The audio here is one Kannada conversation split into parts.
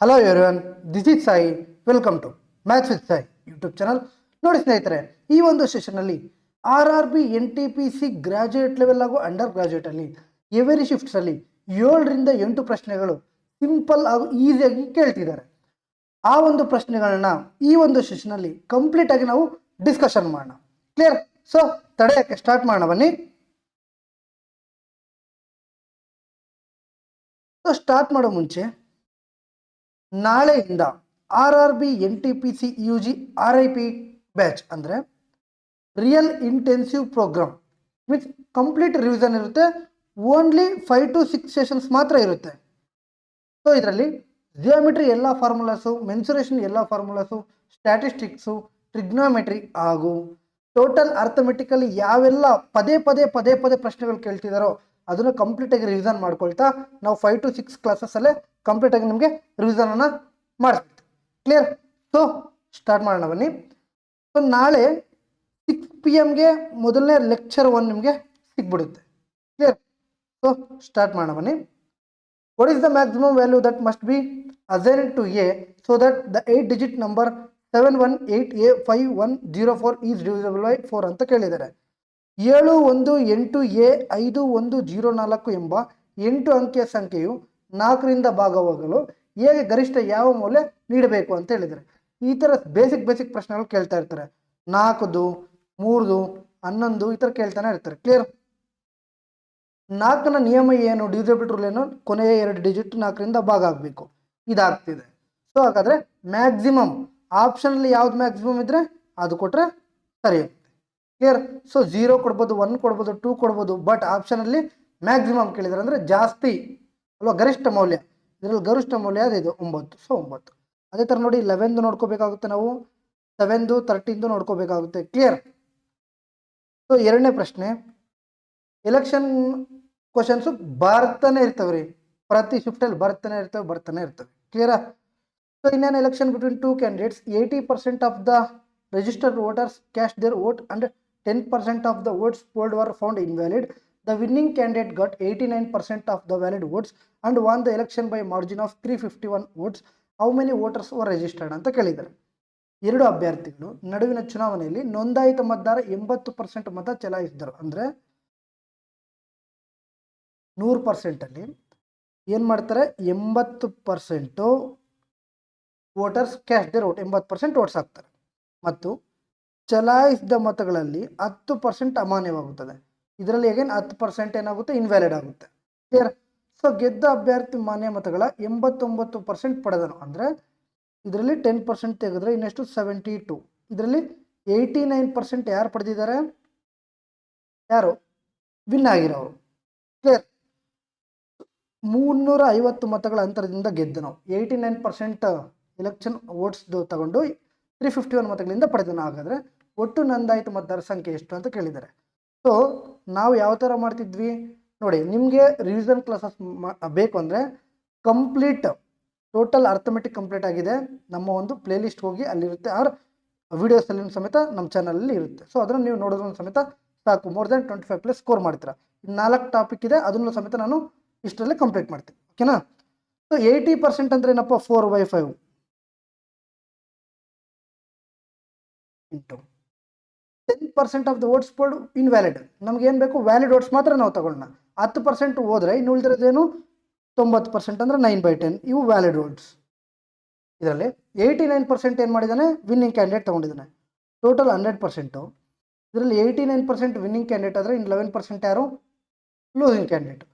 Hello everyone, this is Sai. Welcome to maths with Sai YouTube channel. ನೋಡಿ ಸ್ನೇಹಿತರೆ, ಈ ಒಂದು ಸೆಷನಲ್ಲಿ RRB NTPC ಗ್ರಾಜುಯೇಟ್ ಲೆವೆಲ್ ಹಾಗೂ ಅಂಡರ್ ಗ್ರಾಜುಯೇಟಲ್ಲಿ ಎವರಿ ಶಿಫ್ಟ್ಸಲ್ಲಿ 7ರಿಂದ 8 ಪ್ರಶ್ನೆಗಳು ಸಿಂಪಲ್ ಹಾಗೂ ಈಸಿಯಾಗಿ ಕೇಳ್ತಿದ್ದಾರೆ. ಆ ಒಂದು ಪ್ರಶ್ನೆಗಳನ್ನ ಈ ಒಂದು ಸೆಷನಲ್ಲಿ ಕಂಪ್ಲೀಟ್ ಆಗಿ ನಾವು ಡಿಸ್ಕಷನ್ ಮಾಡೋಣ. ಕ್ಲಿಯರ್? ಸೊ ತಡೆಯಕ್ಕೆ ಸ್ಟಾರ್ಟ್ ಮಾಡೋಣ ಬನ್ನಿ. ಸೊ ಸ್ಟಾರ್ಟ್ ಮಾಡೋ ಮುಂಚೆ ನಾಳೆಯಿಂದ RRB NTPC UG RIP batch ಅಂದರೆ real intensive programme means complete revision ಇರುತ್ತೆ. ಓನ್ಲಿ 5 to 6 ಸೆಷನ್ಸ್ ಮಾತ್ರ ಇರುತ್ತೆ. ಸೊ ಇದರಲ್ಲಿ ಜಿಯೋಮೆಟ್ರಿ ಎಲ್ಲ ಫಾರ್ಮುಲಾಸು, ಮೆನ್ಸುರೇಷನ್ ಎಲ್ಲ ಫಾರ್ಮುಲಾಸು, ಸ್ಟ್ಯಾಟಿಸ್ಟಿಕ್ಸು, ಟ್ರಿಗ್ನೋಮೆಟ್ರಿ ಹಾಗೂ ಟೋಟಲ್ ಅರ್ಥಮೆಟಿಕಲಿ ಯಾವೆಲ್ಲ ಪದೇ ಪದೇ ಪದೇ ಪದೇ ಪ್ರಶ್ನೆಗಳು ಕೇಳ್ತಿದ್ದಾರೋ ಅದನ್ನು ಕಂಪ್ಲೀಟಾಗಿ ರಿವಿಷನ್ ಮಾಡ್ಕೊಳ್ತಾ ನಾವು 5 to 6 ಕ್ಲಾಸಸ್ಸಲ್ಲೇ ಕಂಪ್ಲೀಟಾಗಿ ನಿಮಗೆ ರಿವಿಷನನ್ನು ಮಾಡಿಸ್ತೀವಿ. ಕ್ಲಿಯರ್? ಸೊ ಸ್ಟಾರ್ಟ್ ಮಾಡೋಣ ಬನ್ನಿ. ಸೊ ನಾಳೆ 6 PM ಮೊದಲನೇ ಲೆಕ್ಚರ್ 1 ನಿಮಗೆ ಸಿಗ್ಬಿಡುತ್ತೆ. ಕ್ಲಿಯರ್? ಸೊ ಸ್ಟಾರ್ಟ್ ಮಾಡೋಣ ಬನ್ನಿ. What is the maximum value that must be assigned to A so that the 8-digit number 718A5104 is divisible by 4 ಅಂತ ಕೇಳಿದ್ದಾರೆ. 7188A5104 ಎಂಬ 8 ಅಂಕೆಯ ಸಂಖ್ಯೆಯು 4ರಿಂದ ಭಾಗವಾಗಲು ಹೇಗೆ ಗರಿಷ್ಠ ಯಾವ ಮೌಲ್ಯ ನೀಡಬೇಕು ಅಂತ ಹೇಳಿದ್ದಾರೆ. ಈ ಥರ ಬೇಸಿಕ್ ಪ್ರಶ್ನೆಗಳು ಕೇಳ್ತಾ ಇರ್ತಾರೆ. 4ದು, 3ದು, 11 ಈ ಥರ ಕೇಳ್ತಾನೆ ಇರ್ತಾರೆ. ಕ್ಲಿಯರ್? 4ನ ನಿಯಮ ಏನು, ಡಿವಿಸಿಬಲ್ ರೂಲ್ ಏನು, ಕೊನೆಯ 2 ಡಿಜಿಟ್ 4ರಿಂದ ಭಾಗ ಆಗಬೇಕು, ಇದಾಗ್ತಿದೆ. ಸೊ ಹಾಗಾದರೆ ಮ್ಯಾಕ್ಸಿಮಮ್ ಆಪ್ಷನಲ್ಲಿ ಯಾವ್ದು ಮ್ಯಾಕ್ಸಿಮಮ್ ಇದ್ದರೆ ಅದು ಕೊಟ್ಟರೆ ಸರಿ ಆಗುತ್ತೆ. ಕ್ಲಿಯರ್? ಸೊ 0 ಕೊಡ್ಬೋದು, 1 ಕೊಡ್ಬೋದು, 2 ಕೊಡ್ಬೋದು, ಬಟ್ ಆಪ್ಷನಲ್ಲಿ ಮ್ಯಾಕ್ಸಿಮಮ್ ಕೇಳಿದರೆ ಅಂದರೆ ಜಾಸ್ತಿ ಅಲ್ವಾ, ಗರಿಷ್ಠ ಮೌಲ್ಯ. ಇದರಲ್ಲಿ ಗರಿಷ್ಠ ಮೌಲ್ಯ ಅದಿದು 9. ಸೊ 9. ಅದೇ ಥರ ನೋಡಿ 11 ನೋಡ್ಕೋಬೇಕಾಗುತ್ತೆ, ನಾವು 7, 13 ನೋಡ್ಕೋಬೇಕಾಗುತ್ತೆ. ಕ್ಲಿಯರ್? ಸೊ ಎರಡನೇ ಪ್ರಶ್ನೆ, ಎಲೆಕ್ಷನ್ ಕ್ವಶನ್ಸು ಬರ್ತಾನೆ ಇರ್ತವೆ ರೀ, ಪ್ರತಿ ಶಿಫ್ಟಲ್ಲಿ ಬರ್ತಾನೆ ಇರ್ತವೆ. ಕ್ಲಿಯರಾ? So in an election between 2 candidates 80% of the registered voters cast their vote and 10% of the votes polled were found invalid. The winning candidate got 89% of the valid votes and won the election by margin of 351 votes. How many voters were registered ಅಂತ ಕೇಳಿದ್ದಾರೆ. 2 ಅಭ್ಯರ್ಥಿಗಳು ನಡುವಿನ ಚುನಾವಣೆಯಲ್ಲಿ ನೋಂದಾಯಿತ ಮತದಾರ 80% ಮತ ಚಲಾಯಿಸಿದರು. ಅಂದರೆ 100%ಅಲ್ಲಿ ಏನು ಮಾಡ್ತಾರೆ, 80% voters cast their vote, 80% votes ಹಾಕ್ತಾರೆ. ಮತ್ತು ಚಲಾಯಿಸಿದ ಮತಗಳಲ್ಲಿ 10% ಅಮಾನ್ಯವಾಗುತ್ತದೆ. ಇದರಲ್ಲಿ ಹೇಗೆ 10% ಏನಾಗುತ್ತೆ, ಇನ್ವ್ಯಾಲಿಡ್ ಆಗುತ್ತೆ. ಕ್ಲಿಯರ್? ಸೊ ಗೆದ್ದ ಅಭ್ಯರ್ಥಿ ಮಾನ್ಯ ಮತಗಳ 89% ಪಡೆದನು. ಅಂದರೆ ಇದರಲ್ಲಿ 10% ತೆಗೆದ್ರೆ ಇನ್ನೆಷ್ಟು, 72. ಇದರಲ್ಲಿ 89% ಯಾರು ಪಡೆದಿದ್ದಾರೆ, ಯಾರು ವಿನ್ ಆಗಿರೋರು. ಕ್ಲಿಯರ್? 350 ಮತಗಳ ಅಂತರದಿಂದ ಗೆದ್ದನು. 89% ಎಲೆಕ್ಷನ್ ವೋಟ್ಸ್ದು ತಗೊಂಡು 351 ಮತಗಳಿಂದ ಪಡೆದನು. ಹಾಗಾದರೆ ಒಟ್ಟು ನೋಂದಾಯಿತ ಮತದಾರ ಸಂಖ್ಯೆ ಎಷ್ಟು ಅಂತ ಕೇಳಿದ್ದಾರೆ. ಸೊ ನಾವು ಯಾವ ಥರ ಮಾಡ್ತಿದ್ವಿ ನೋಡಿ, ನಿಮಗೆ ರಿವಿಷನ್ ಕ್ಲಾಸಸ್ ಬೇಕು ಅಂದರೆ ಕಂಪ್ಲೀಟ್ ಟೋಟಲ್ ಅರ್ಥಮೆಟಿಕ್ ಕಂಪ್ಲೀಟ್ ಆಗಿದೆ, ನಮ್ಮ ಒಂದು ಪ್ಲೇಲಿಸ್ಟ್ ಹೋಗಿ ಅಲ್ಲಿರುತ್ತೆ, ಆರ್ ವಿಡಿಯೋಸಲ್ಲಿ ಸಮೇತ ನಮ್ಮ ಚಾನಲಲ್ಲಿ ಇರುತ್ತೆ. ಸೊ ಅದನ್ನು ನೀವು ನೋಡೋದ್ರ ಸಮೇತ ಸಾಕು, ಮೋರ್ ದೆನ್ 25+ ಸ್ಕೋರ್ ಮಾಡ್ತೀರಾ. 4 ಟಾಪಿಕ್ ಇದೆ, ಅದನ್ನು ಸಮೇತ ನಾನು ಇಷ್ಟರಲ್ಲೇ ಕಂಪ್ಲೀಟ್ ಮಾಡ್ತೀನಿ. ಓಕೆನಾ? ಸೊ 80% ಅಂದರೆ ಏನಪ್ಪ, 4/5 into 10% of the votes polled invalid. ನಮ್ಗೆ ಏನು ಬೇಕು, ವ್ಯಾಲಿಡ್ ವೋಟ್ಸ್ ಮಾತ್ರ ನಾವು ತಗೊಳ್ಳೋಣ. 10% ಹೋದರೆ ಇನ್ನು ಉಳಿದಿರೋದೇನು, 90% ಅಂದರೆ 9/10 ಇವು ವ್ಯಾಲಿಡ್ ವೋಟ್ಸ್. ಇದರಲ್ಲಿ 89% ಏನು ಮಾಡಿದ್ದಾನೆ, ವಿನ್ನಿಂಗ್ ಕ್ಯಾಂಡಿಡೇಟ್ ತೊಗೊಂಡಿದ್ದಾನೆ. ಟೋಟಲ್ 100%. ಇದರಲ್ಲಿ 89% ವಿನ್ನಿಂಗ್ ಕ್ಯಾಂಡಿಡೇಟ್ ಆದರೆ ಇನ್ನು 11% ಯಾರು, ಲೂಸಿಂಗ್ ಕ್ಯಾಂಡಿಡೇಟ್.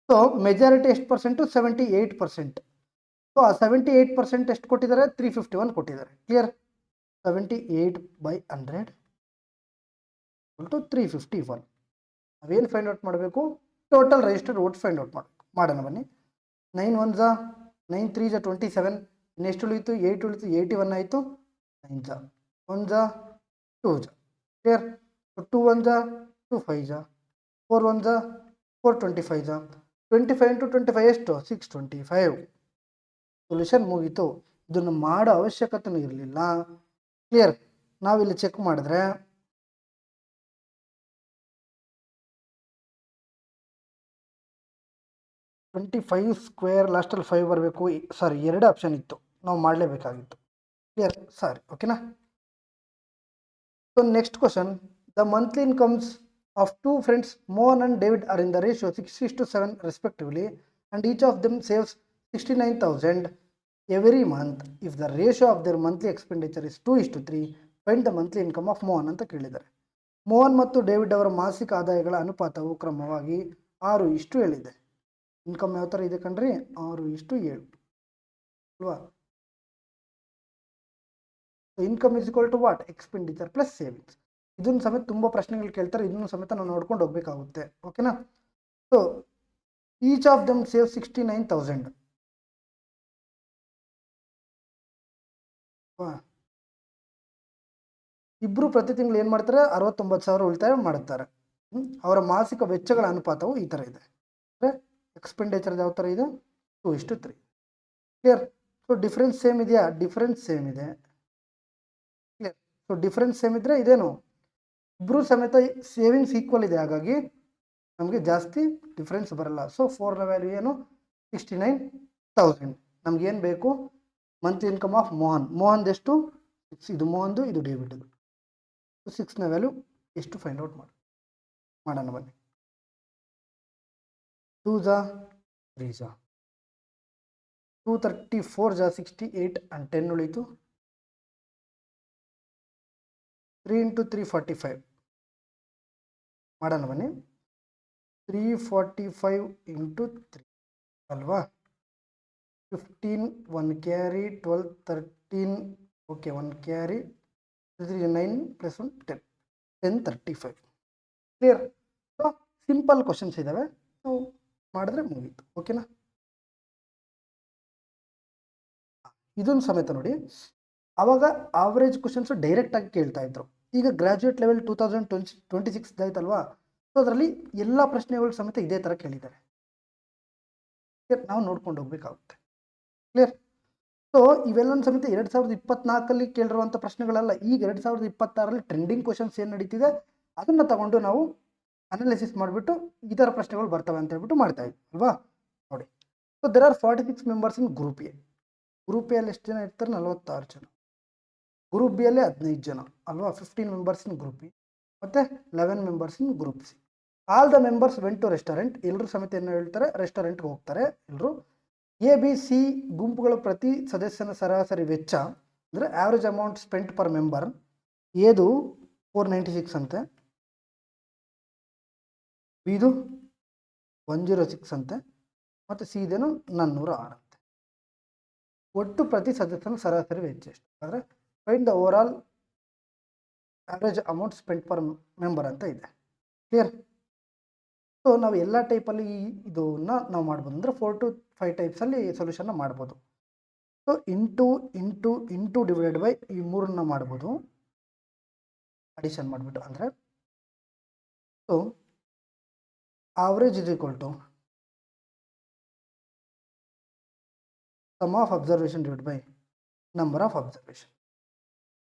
ಸೊ ಮೆಜಾರಿಟಿ ಎಷ್ಟು ಪರ್ಸೆಂಟು, 78%. ಸೊ ಆ 78% ಎಷ್ಟು ಕೊಟ್ಟಿದ್ದಾರೆ, 351 ಕೊಟ್ಟಿದ್ದಾರೆ. ಕ್ಲಿಯರ್? 78/100 = 351. ನಾವೇನು ಫೈಂಡ್ ಔಟ್ ಮಾಡಬೇಕು, total registered vote find out ಮಾಡಬೇಕು. ಮಾಡೋಣ ಬನ್ನಿ. 9 1 9 3 27. ಇನ್ನೆಷ್ಟು ಉಳಿಯಿತು, 8 ಉಳಿತು, 81 ಆಯಿತು. 9 1 2. ಕ್ಲಿಯರ್? 2 1 2 5 4 1 4 25 25 × 25 ಎಷ್ಟು, 625. ಸೊಲ್ಯೂಷನ್ ಮುಗೀತು. ಇದನ್ನು ಮಾಡೋ ಅವಶ್ಯಕತೆಯೂ ಇರಲಿಲ್ಲ. ಕ್ಲಿಯರ್? ನಾವಿಲ್ಲಿ ಚೆಕ್ ಮಾಡಿದ್ರೆ 25 ಸ್ಕ್ವೇರ್ ಲಾಸ್ಟಲ್ಲಿ 5 ಬರಬೇಕು. ಸಾರಿ, 2 ಆಪ್ಷನ್ ಇತ್ತು, ನಾವು ಮಾಡಲೇಬೇಕಾಗಿತ್ತು. ಕ್ಲಿಯರ್? ಸಾರಿ, ಓಕೆನಾ? So next question, the monthly incomes of two friends Mohan and David are in the ratio 6:7 respectively and each of them saves 69,000 every month. If the ratio of their monthly expenditure is 2:3, find the monthly income of Mohan ಅಂತ ಕೇಳಿದ್ದಾರೆ. ಮೋಹನ್ ಮತ್ತು ಡೇವಿಡ್ ಅವರ ಮಾಸಿಕ ಆದಾಯಗಳ ಅನುಪಾತವು ಕ್ರಮವಾಗಿ 6:7 ಇದೆ. ಇನ್ಕಮ್ ಯಾವ ಥರ ಇದೆ ಕಣ್ರಿ? 6:7 ಅಲ್ವಾ? Income is equal to what? Expenditure plus savings. ಇದನ್ನು ಸಮೇತ ತುಂಬ ಪ್ರಶ್ನೆಗಳು ಕೇಳ್ತಾರೆ, ಇದನ್ನು ಸಮೇತ ನಾವು ನೋಡ್ಕೊಂಡು ಹೋಗ್ಬೇಕಾಗುತ್ತೆ. ಓಕೆನಾ? So each of them save 69,000. ಇಬ್ಬರು ಪ್ರತಿ ತಿಂಗಳು ಏನು ಮಾಡ್ತಾರೆ? 69,000 ಉಳಿತಾಯ ಮಾಡುತ್ತಾರೆ. ಅವರ ಮಾಸಿಕ ವೆಚ್ಚಗಳ ಅನುಪಾತವು ಈ ಥರ ಇದೆ. ಎಕ್ಸ್ಪೆಂಡಿಚರ್ ಯಾವ ಥರ ಇದೆ? 2:3. ಕ್ಲಿಯರ್? ಸೊ ಡಿಫ್ರೆನ್ಸ್ ಸೇಮ್ ಇದೆಯಾ? ಡಿಫ್ರೆನ್ಸ್ ಸೇಮ್ ಇದೆ. ಕ್ಲಿಯರ್? ಸೊ ಡಿಫ್ರೆನ್ಸ್ ಸೇಮ್ ಇದ್ದರೆ ಇದೇನು, ಇಬ್ಬರು ಸಮೇತ ಸೇವಿಂಗ್ಸ್ ಈಕ್ವಲ್ ಇದೆ, ಹಾಗಾಗಿ ನಮಗೆ ಜಾಸ್ತಿ ಡಿಫ್ರೆನ್ಸ್ ಬರಲ್ಲ. ಸೊ 4ರ ವ್ಯಾಲ್ಯೂ ಏನು? 69,000. ನಮಗೇನು ಬೇಕು? Monthly income of Mohan. ಮೋಹನ್ದೆಷ್ಟು? 6. ಇದು ಮೋಹನ್ದು, ಇದು ಡೇವಿಡ್ದು. 6ನ ವ್ಯಾಲ್ಯೂ ಎಷ್ಟು ಫೈಂಡ್ ಔಟ್ ಮಾಡೋಣ ಬನ್ನಿ. 2 ಜಾ 3 ಜಾ 234 ಜಾ 68 and 10 ಉಳಿತು. 3 × 3 45 ಮಾಡೋಣ ಬನ್ನಿ. 345 × 3 ಅಲ್ವಾ? 15 1 carry 12 13 okay 1 carry 9 + 1 10 1035. Clear? So simple questions ಇದ್ದಾವೆ, ನಾವು ಮಾಡಿದ್ರೆ ಮುಗೀತು. ಓಕೆನಾ? ಇದೊಂದು ಸಮೇತ ನೋಡಿ, ಆವಾಗ ಆವ್ರೇಜ್ ಕ್ವಶನ್ಸು ಡೈರೆಕ್ಟಾಗಿ ಕೇಳ್ತಾ ಇದ್ರು. ಈಗ ಗ್ರ್ಯಾಜುಯೇಟ್ ಲೆವೆಲ್ 2026 ಆಯ್ತಲ್ವಾ? ಸೊ ಅದರಲ್ಲಿ ಎಲ್ಲ ಪ್ರಶ್ನೆಗಳು ಸಮೇತ ಇದೇ ಥರ ಕೇಳಿದ್ದಾರೆ. ನಾವು ನೋಡ್ಕೊಂಡು ಹೋಗ್ಬೇಕಾಗುತ್ತೆ. ಕ್ಲಿಯರ್? ಸೊ ಇವೆಲ್ಲೊಂದು ಸಮೇತ 2024 ಕೇಳಿರುವಂಥ ಪ್ರಶ್ನೆಗಳಲ್ಲ. ಈಗ 2026 ಟ್ರೆಂಡಿಂಗ್ ಕ್ವಶನ್ಸ್ ಏನು ನಡೀತಿದೆ ಅದನ್ನು ತಗೊಂಡು ನಾವು ಅನಾಲಿಸಿಸ್ ಮಾಡಿಬಿಟ್ಟು ಈ ಥರ ಪ್ರಶ್ನೆಗಳು ಬರ್ತವೆ ಅಂತ ಹೇಳ್ಬಿಟ್ಟು ಮಾಡ್ತಾ ಇದ್ವಿ ಅಲ್ವಾ? ನೋಡಿ, so there are 46 members in group A. Group A ಅಲ್ಲಿ ಎಷ್ಟು ಜನ ಇರ್ತಾರೆ? 46 ಜನ. ಗ್ರೂಪ್ ಬಿ ಅಲ್ಲಿ 15 ಜನ ಅಲ್ವಾ? 15 ಮೆಂಬರ್ಸ್ ಇನ್ ಗ್ರೂಪ್ ಬಿ ಮತ್ತು 11 members in group C. All the members went to restaurant. ಎಲ್ಲರೂ ಸಮೇತ ಏನು ಹೇಳ್ತಾರೆ? ರೆಸ್ಟೋರೆಂಟ್ಗೆ ಹೋಗ್ತಾರೆ ಎಲ್ಲರೂ. ಎ ಬಿ ಸಿ ಗುಂಪುಗಳ ಪ್ರತಿ ಸದಸ್ಯನ ಸರಾಸರಿ ವೆಚ್ಚ ಅಂದರೆ average amount spent per member. ಎದು 496 ಅಂತೆ, ಬಿದು 106 ಅಂತೆ, ಮತ್ತು ಸಿ ಇದೇನು 406 ಅಂತೆ. ಒಟ್ಟು ಪ್ರತಿ ಸದಸ್ಯನ ಸರಾಸರಿ ವೆಚ್ಚ ಎಷ್ಟು ಅಂದರೆ find the over all average amount spent per member ಅಂತ ಇದೆ. ಕ್ಲಿಯರ್? ಸೊ ನಾವು ಎಲ್ಲ ಟೈಪಲ್ಲಿ ಇದನ್ನು ನಾವು ಮಾಡ್ಬೋದು, ಅಂದರೆ 4 to 5 ಟೈಪ್ಸಲ್ಲಿ ಸೊಲ್ಯೂಷನ್ನ ಮಾಡ್ಬೋದು. ಸೊ ಇಂಟು ಡಿವೈಡೆಡ್ ಬೈ ಈ 3 ಮಾಡ್ಬೋದು ಅಡಿಷನ್ ಮಾಡಿಬಿಟ್ಟು. ಅಂದರೆ so average is equal to sum of observation divide by number of observation.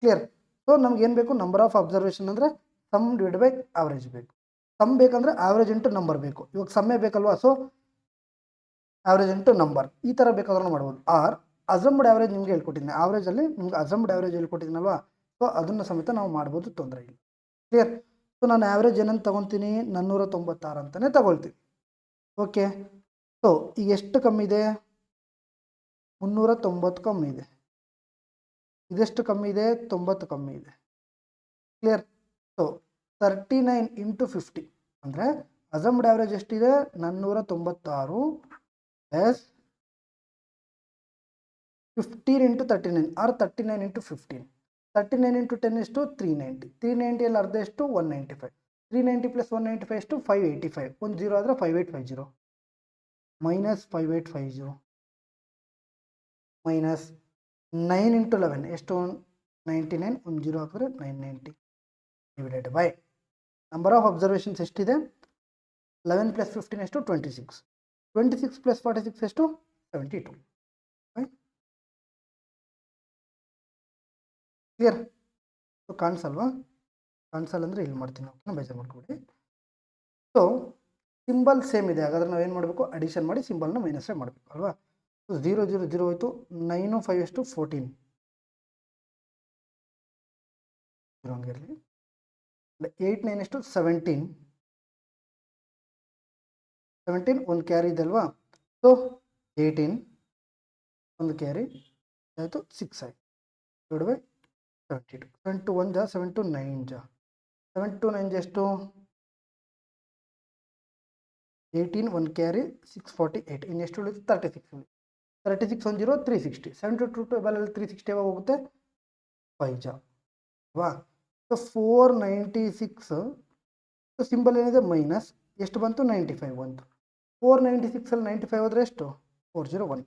Clear? So ನಮ್ಗೆ ಏನು ಬೇಕು? ನಂಬರ್ ಆಫ್ ಅಬ್ಸರ್ವೇಷನ್ ಅಂದರೆ ಸಮ್ ಡಿವೈಡ್ ಬೈ ಆವ್ರೇಜ್ ಬೇಕು. ಸಮ್ ಬೇಕಂದರೆ ಆವ್ರೇಜ್ ಇಂಟು ನಂಬರ್ ಬೇಕು. ಇವಾಗ ಸಮ್ಮೇ ಬೇಕಲ್ವಾ? ಸೊ ಆವ್ರೇಜ್ ಇಂಟು ನಂಬರ್ ಈ ಥರ ಬೇಕಾದ್ರೂ ಮಾಡ್ಬೋದು. ಆರ್ ಅಸಮ್ಡ್ ಆವ್ರೇಜ್ ನಿಮ್ಗೆ ಹೇಳ್ಕೊಟ್ಟಿದ್ದೀನಿ, ಆವ್ರೇಜಲ್ಲಿ ನಿಮ್ಗೆ ಅಸಮ್ಡ್ ಆವ್ರೇಜ್ ಹೇಳ್ಕೊಟ್ಟಿದ್ದೀನಲ್ವಾ? ಸೊ ಅದನ್ನು ಸಮೇತ ನಾವು ಮಾಡ್ಬೋದು, ತೊಂದರೆ ಇಲ್ಲ. ಕ್ಲಿಯರ್? ಸೊ ನಾನು ಆವ್ರೇಜ್ ಏನಂತ ತೊಗೊತೀನಿ? 496 ಅಂತಲೇ ತಗೊಳ್ತೀನಿ. ಓಕೆ. ಸೊ ಈಗ ಎಷ್ಟು ಕಮ್ಮಿ ಇದೆ? 390 ಕಮ್ಮಿ ಇದೆ. ಇದೆಷ್ಟು ಕಮ್ಮಿ ಇದೆ? 90 ಕಮ್ಮಿ ಇದೆ. ಕ್ಲಿಯರ್? ಸೊ 39 × 50 ಅಂದರೆ ಅಸಮ್ಡ್ ಆವ್ರೇಜ್ ಎಷ್ಟಿದೆ? 496 ಪ್ಲಸ್ 15 × 39 ಆರ್ 39 × 15. 39 × 10 ಎಷ್ಟು? 390. 390 ಅರ್ಧ ಎಷ್ಟು? 195. 390 + 195 ಎಷ್ಟು? 585. ಒಂದು 0 ಆದರೆ 5850 ಮೈನಸ್ 5850 ಮೈನಸ್ 9 × 11 ಎಷ್ಟು? 99. ಒಂದು 0 ಹಾಕಿದ್ರೆ 990 divided by number of observations ಎಷ್ಟಿದೆ? 11 + 15 ಎಷ್ಟು? 26. 26 + 46 ಎಷ್ಟು? 72. ಕ್ಲಿಯರ್? ಸೊ ಕಾಣಿಸಲ್ವಾ? ಕಾಣಿಸಲ್ಲ ಅಂದರೆ ಇಲ್ಲಿ ಮಾಡ್ತೀನಿ, ಓಕೆನಾ? ಬೇಜಾರು ಮಾಡ್ಕೊಬಿಡಿ. ಸೊ ಸಿಂಬಲ್ ಸೇಮ್ ಇದೆ, ಹಾಗಾದ್ರೆ ನಾವೇನು ಮಾಡಬೇಕು, ಅಡಿಷನ್ ಮಾಡಿ ಸಿಂಬಲ್ನ ಮೈನಸ್ಸೇ ಮಾಡಬೇಕು ಅಲ್ವಾ. ಸೊ 0 0 0 ಹೋಯಿತು, 9 5 ಎಷ್ಟು 14 ಹಂಗಿರಲಿ. 8 9 ಎಷ್ಟು 17 ಒಂದು ಕ್ಯಾರಿ ಇದೆ ಅಲ್ವಾ. ಸೊ 18 ಒಂದು ಕ್ಯಾರಿ ಆಯಿತು, 6 ಆಯಿತು ಡಿವೈಡ್ ಬೈ 72. 7 to 1 ಜಾ 7 to 9 ಜಾ 7 to 9 ಎಷ್ಟು 18 ಒಂದು ಕ್ಯಾರಿ 648, ಇನ್ನೆಷ್ಟು ಉಳಿತು 36 ಉಳಿತು. 36 1 0 360. 7 to 2 ಬಲಲ್ಲಿ 360 ಯಾವಾಗ ಹೋಗುತ್ತೆ 5 ಜಾ ಅಲ್ವಾ. ಸೊ 496 ಸಿಂಬಲ್ ಏನಿದೆ ಮೈನಸ್, ಎಷ್ಟು ಬಂತು 95 ಬಂತು. 496 ಅಲ್ಲಿ 95 ಹೋದರೆ ಎಷ್ಟು 401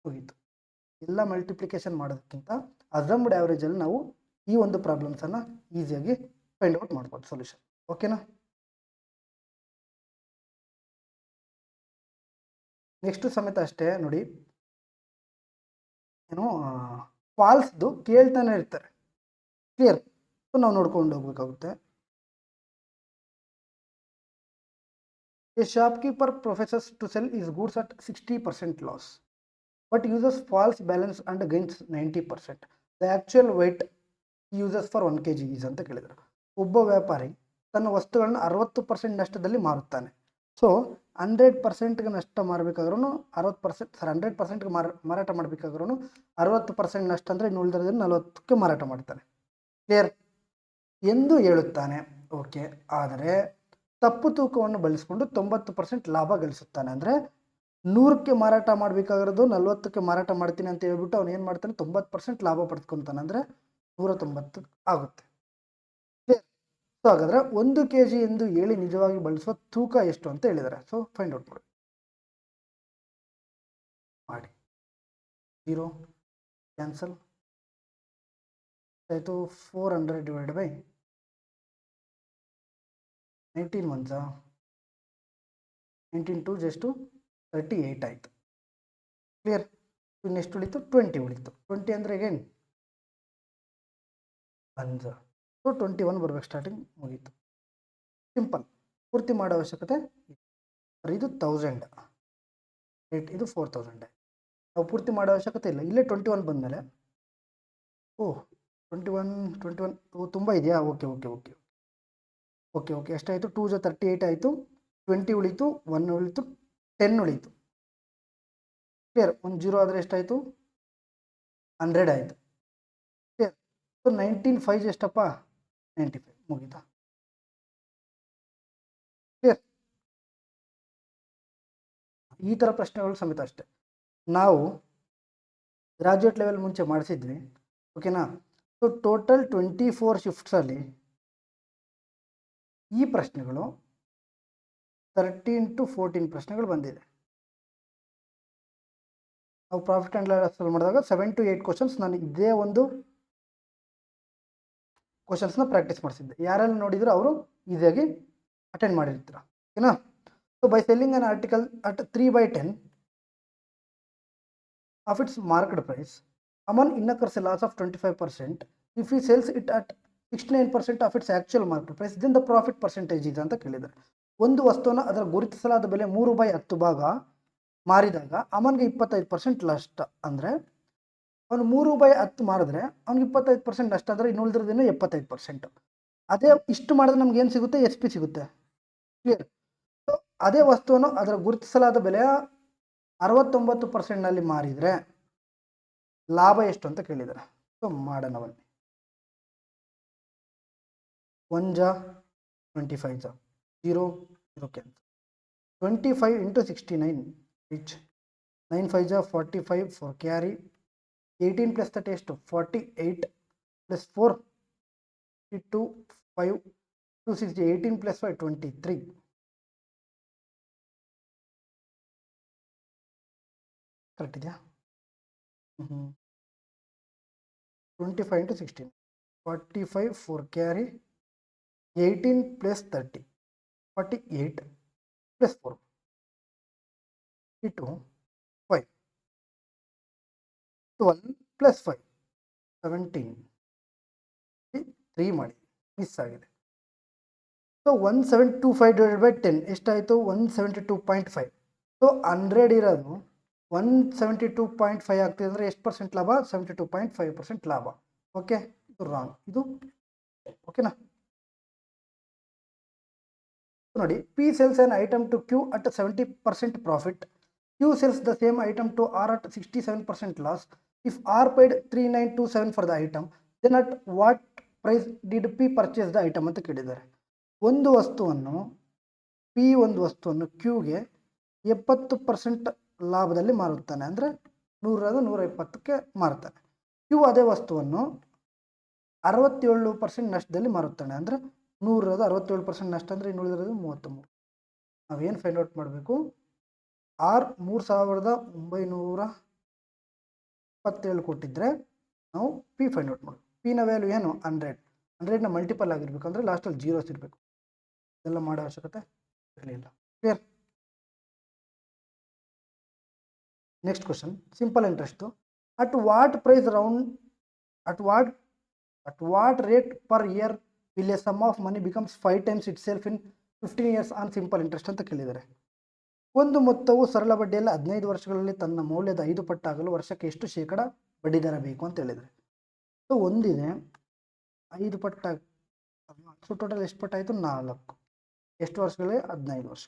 ಹೋಗಿತ್ತು. ಎಲ್ಲ ಮಲ್ಟಿಪ್ಲಿಕೇಶನ್ ಮಾಡೋದಕ್ಕಿಂತ ಅಸಮ್ಡ್ ಆ್ಯಾವ್ರೇಜಲ್ಲಿ ನಾವು ಈ ಒಂದು ಪ್ರಾಬ್ಲಮ್ಸನ್ನು ಈಸಿಯಾಗಿ ಫೈಂಡ್ ಔಟ್ ಮಾಡ್ಬೋದು ಸೊಲ್ಯೂಷನ್. ಓಕೆನಾ. ನೆಕ್ಸ್ಟ್ ಸಮೇತ ಅಷ್ಟೇ ನೋಡಿ, ಏನು ಫಾಲ್ಸ್ದು ಕೇಳ್ತಾನೆ ಇರ್ತಾರೆ, ಕ್ಲಿಯರ್. ಸೊ ನಾವು ನೋಡ್ಕೊಂಡು ಹೋಗ್ಬೇಕಾಗುತ್ತೆ. A shopkeeper professes to sell is goods at 60% loss but uses false balance and gains 90%. The actual weight uses for 1 kg is ಅಂತ ಕೇಳಿದರು. ಒಬ್ಬ ವ್ಯಾಪಾರಿ ತನ್ನ ವಸ್ತುಗಳನ್ನ 60% ನಷ್ಟದಲ್ಲಿ ಮಾರುತ್ತಾನೆ. ಸೊ 100%ಗೆ ನಷ್ಟ ಮಾರಬೇಕಾದ್ರೂ 60%, 100%ಗೆ ಮಾರಾಟ ಮಾಡಬೇಕಾದ್ರೂ 60% ನಷ್ಟ ಅಂದರೆ ಇನ್ನು ಉಳಿದಿರೋದನ್ನು 40ಕ್ಕೆ ಮಾರಾಟ ಮಾಡ್ತಾನೆ, ಕ್ಲಿಯರ್ ಎಂದು ಹೇಳುತ್ತಾನೆ. ಓಕೆ, ಆದರೆ ತಪ್ಪು ತೂಕವನ್ನು ಬಳಸಿಕೊಂಡು 90% ಲಾಭ ಗಳಿಸುತ್ತಾನೆ. ಅಂದರೆ 100ಕ್ಕೆ ಮಾರಾಟ ಮಾಡಬೇಕಾಗಿರೋದು 40ಕ್ಕೆ ಮಾರಾಟ ಮಾಡ್ತೀನಿ ಅಂತ ಹೇಳ್ಬಿಟ್ಟು ಅವ್ನು ಏನು ಮಾಡ್ತಾನೆ 90% ಲಾಭ ಪಡೆದುಕೊತಾನೆ, ಅಂದರೆ 190 ಆಗುತ್ತೆ. ಸೊ ಹಾಗಾದರೆ 1 kg ಎಂದು ಹೇಳಿ ನಿಜವಾಗಿ ಬಳಸುವ ತೂಕ ಎಷ್ಟು ಅಂತ ಹೇಳಿದ್ದಾರೆ. ಸೊ ಫೈಂಡ್ ಔಟ್ ಮಾಡಿ 0 ಕ್ಯಾನ್ಸಲ್ ಆಯಿತು. 400 ಡಿವೈಡ್ ಬೈ 19 1 19 2 ಜಸ್ಟು 38 ಆಯಿತು, ಕ್ಲಿಯರ್. ಇನ್ನೆಷ್ಟು ಉಳಿತು 20 ಉಳಿತು. 20 ಅಂದರೆ ಏನು 1. ಸೊ 21 ಬರ್ಬೇಕು ಸ್ಟಾರ್ಟಿಂಗ್, ಮುಗೀತು. ಸಿಂಪಲ್, ಪೂರ್ತಿ ಮಾಡೋ ಅವಶ್ಯಕತೆ ಇದು 1000 ರೇಟ್, ಇದು 4000. ನಾವು ಪೂರ್ತಿ ಮಾಡೋ ಅವಶ್ಯಕತೆ ಇಲ್ಲ. ಇಲ್ಲೇ 21 ಬಂದಮೇಲೆ ಓಹ್ 21 ತುಂಬ ಇದೆಯಾ. Okay okay okay okay okay ಎಷ್ಟಾಯಿತು 2 ಜ 38 ಆಯಿತು, 20 ಉಳಿತು, 1 ಉಳಿತು, 10 ಉಳಿತು, ಕ್ಲಿಯರ್. 1 0 ಆದರೆ ಎಷ್ಟಾಯಿತು 100 ಆಯಿತು, ಕ್ಲಿಯರ್. ಸೊ 19 5 ಎಷ್ಟಪ್ಪ 95, ಮುಗೀತಾ, ಕ್ಲಿಯರ್. ಈ ಥರ ಪ್ರಶ್ನೆಗಳು ಸಮೇತ ಅಷ್ಟೇ ನಾವು ಗ್ರಾಜ್ಯುಯೇಟ್ ಲೆವೆಲ್ ಮುಂಚೆ ಮಾಡಿಸಿದ್ವಿ, ಓಕೆನಾ. ಸೊ ಟೋಟಲ್ 24 ಶಿಫ್ಟ್ಸಲ್ಲಿ ಈ ಪ್ರಶ್ನೆಗಳು 13 to 14 ಪ್ರಶ್ನೆಗಳು ಬಂದಿದೆ. ನಾವು ಪ್ರಾಫಿಟ್ ಆ್ಯಂಡ್ ಲಾಸ್ ಮಾಡಿದಾಗ 7 to 8 ಕ್ವಶನ್ಸ್ ನಾನು ಇದೇ ಒಂದು ಕ್ವಶನ್ಸ್ನ ಪ್ರಾಕ್ಟೀಸ್ ಮಾಡಿಸಿದ್ದೆ. ಯಾರೆಲ್ಲ ನೋಡಿದ್ರು ಅವರು ಈಸಿಯಾಗಿ ಅಟೆಂಡ್ ಮಾಡಿರ್ತೀರ, ಓಕೆನಾ. So by selling an article at 3/10 of its market price, Aman incurs a loss of 25%. If he sells it at 69% of its actual market price, then the profit percentage is ಅಂತ ಕೇಳಿದ್ದಾರೆ. ಒಂದು ವಸ್ತುವನ್ನು ಅದರ ಗುರುತಿಸಲಾದ ಬೆಲೆ 3/10 ಭಾಗ ಮಾರಿದಾಗ ಅಮನ್ಗೆ 25% ನಷ್ಟ. ಅಂದರೆ ಅವನು 3/10 ಮಾರಿದ್ರೆ ಅವ್ನಿಗೆ 25% ನಷ್ಟ, ಅಂದರೆ ಇನ್ನು ಉಳಿದಿರೋದೇನು 75%. ಅದೇ ಇಷ್ಟು ಮಾಡಿದ್ರೆ ನಮ್ಗೆ ಏನು ಸಿಗುತ್ತೆ, SP ಸಿಗುತ್ತೆ, ಕ್ಲಿಯರ್. ಸೊ ಅದೇ ವಸ್ತುವನ್ನು ಅದರ ಗುರುತಿಸಲಾದ ಬೆಲೆಯ 69%ನಲ್ಲಿ ಮಾರಿದರೆ ಲಾಭ ಎಷ್ಟು ಅಂತ ಕೇಳಿದ್ದಾರೆ. ಸೊ ಮಾಡೋಣ ಬನ್ನಿ. 1 ಜಾ 25 ಜಾ 0 0 ಕ್ಯಾನ್ಸಲ್. 25 into 69 which 9 5 ಜಾ 45 for carry. 18 plus 30 ಎಷ್ಟು 48 plus 4 52 5 260. 18 plus 5 23. ಕರೆಕ್ಟ್ ಇದೆಯಾ. 25 into 16 45 for carry. 18 plus 30 48 plus 4 2 5 12 plus 5 17 3 ಮಾಡಿ ಮಿಸ್ ಆಗಿದೆ. ಸೊ 1725 / 10 ಎಷ್ಟಾಯಿತು? 172.5. ಸೊ 100 ಇರೋದು 172.5 ಆಗ್ತಿದೆ ಅಂದರೆ ಎಷ್ಟು ಪರ್ಸೆಂಟ್ ಲಾಭ? 72.5% ಲಾಭ. ಓಕೆ, ಇದು ರಾಂಗ್, ಇದು ಓಕೆನಾ? ನೋಡಿ, P sells an item to Q at 70% profit. Q sells the same item to R at 67% loss. If R paid 3927 for the item, then at what price did P purchase the item ಅಂತ ಕೇಳಿದ್ದಾರೆ. ಒಂದು ವಸ್ತುವನ್ನು Qಗೆ 70% ಲಾಭದಲ್ಲಿ ಮಾರುತ್ತಾನೆ, ಅಂದರೆ 100 ಮಾರುತ್ತಾನೆ. Q ಅದೇ ವಸ್ತುವನ್ನು 67% ನಷ್ಟದಲ್ಲಿ ಮಾರುತ್ತಾನೆ, ಅಂದರೆ 67% ನಷ್ಟ, ಅಂದರೆ ಇನ್ನುಳಿದಿರೋದು 33. ನಾವೇನು ಫೈಂಡ್ ಔಟ್ ಮಾಡಬೇಕು? R 3927 ಕೊಟ್ಟಿದ್ರೆ ನಾವು P ಫೈಂಡ್ ಔಟ್ ಮಾಡಬೇಕು. P ನ ವ್ಯಾಲ್ಯೂ ಏನು? 100ನ ಮಲ್ಟಿಪಲ್ ಆಗಿರಬೇಕು, ಅಂದರೆ ಲಾಸ್ಟಲ್ಲಿ ಜೀರೋಸ್ ಇರಬೇಕು. ಇದೆಲ್ಲ ಮಾಡೋ ಅವಶ್ಯಕತೆ ಇರಲಿಲ್ಲ. Clear? Next question, simple interest. At what rate per year will a sum of money becomes 5 times itself in 15 years on simple interest ಅಂತ ಕೇಳಿದ್ದಾರೆ. ಒಂದು ಮೊತ್ತವು ಸರಳ ಬಡ್ಡಿಯಲ್ಲಿ 15 ವರ್ಷಗಳಲ್ಲಿ ತನ್ನ ಮೌಲ್ಯದ 5 ಪಟ್ಟಾಗಲು ವರ್ಷಕ್ಕೆ ಎಷ್ಟು ಶೇಕಡ ಬಡ್ಡಿ ದರ ಬೇಕು ಅಂತ ಹೇಳಿದರೆ. ಸೊ ಒಂದಿದೆ 5 ಪಟ್ಟಾಗ, ಸೊ ಟೋಟಲ್ ಎಷ್ಟು ಪಟ್ಟಾಯಿತು? 4. ಎಷ್ಟು ವರ್ಷಗಳೇ? 15 ವರ್ಷ.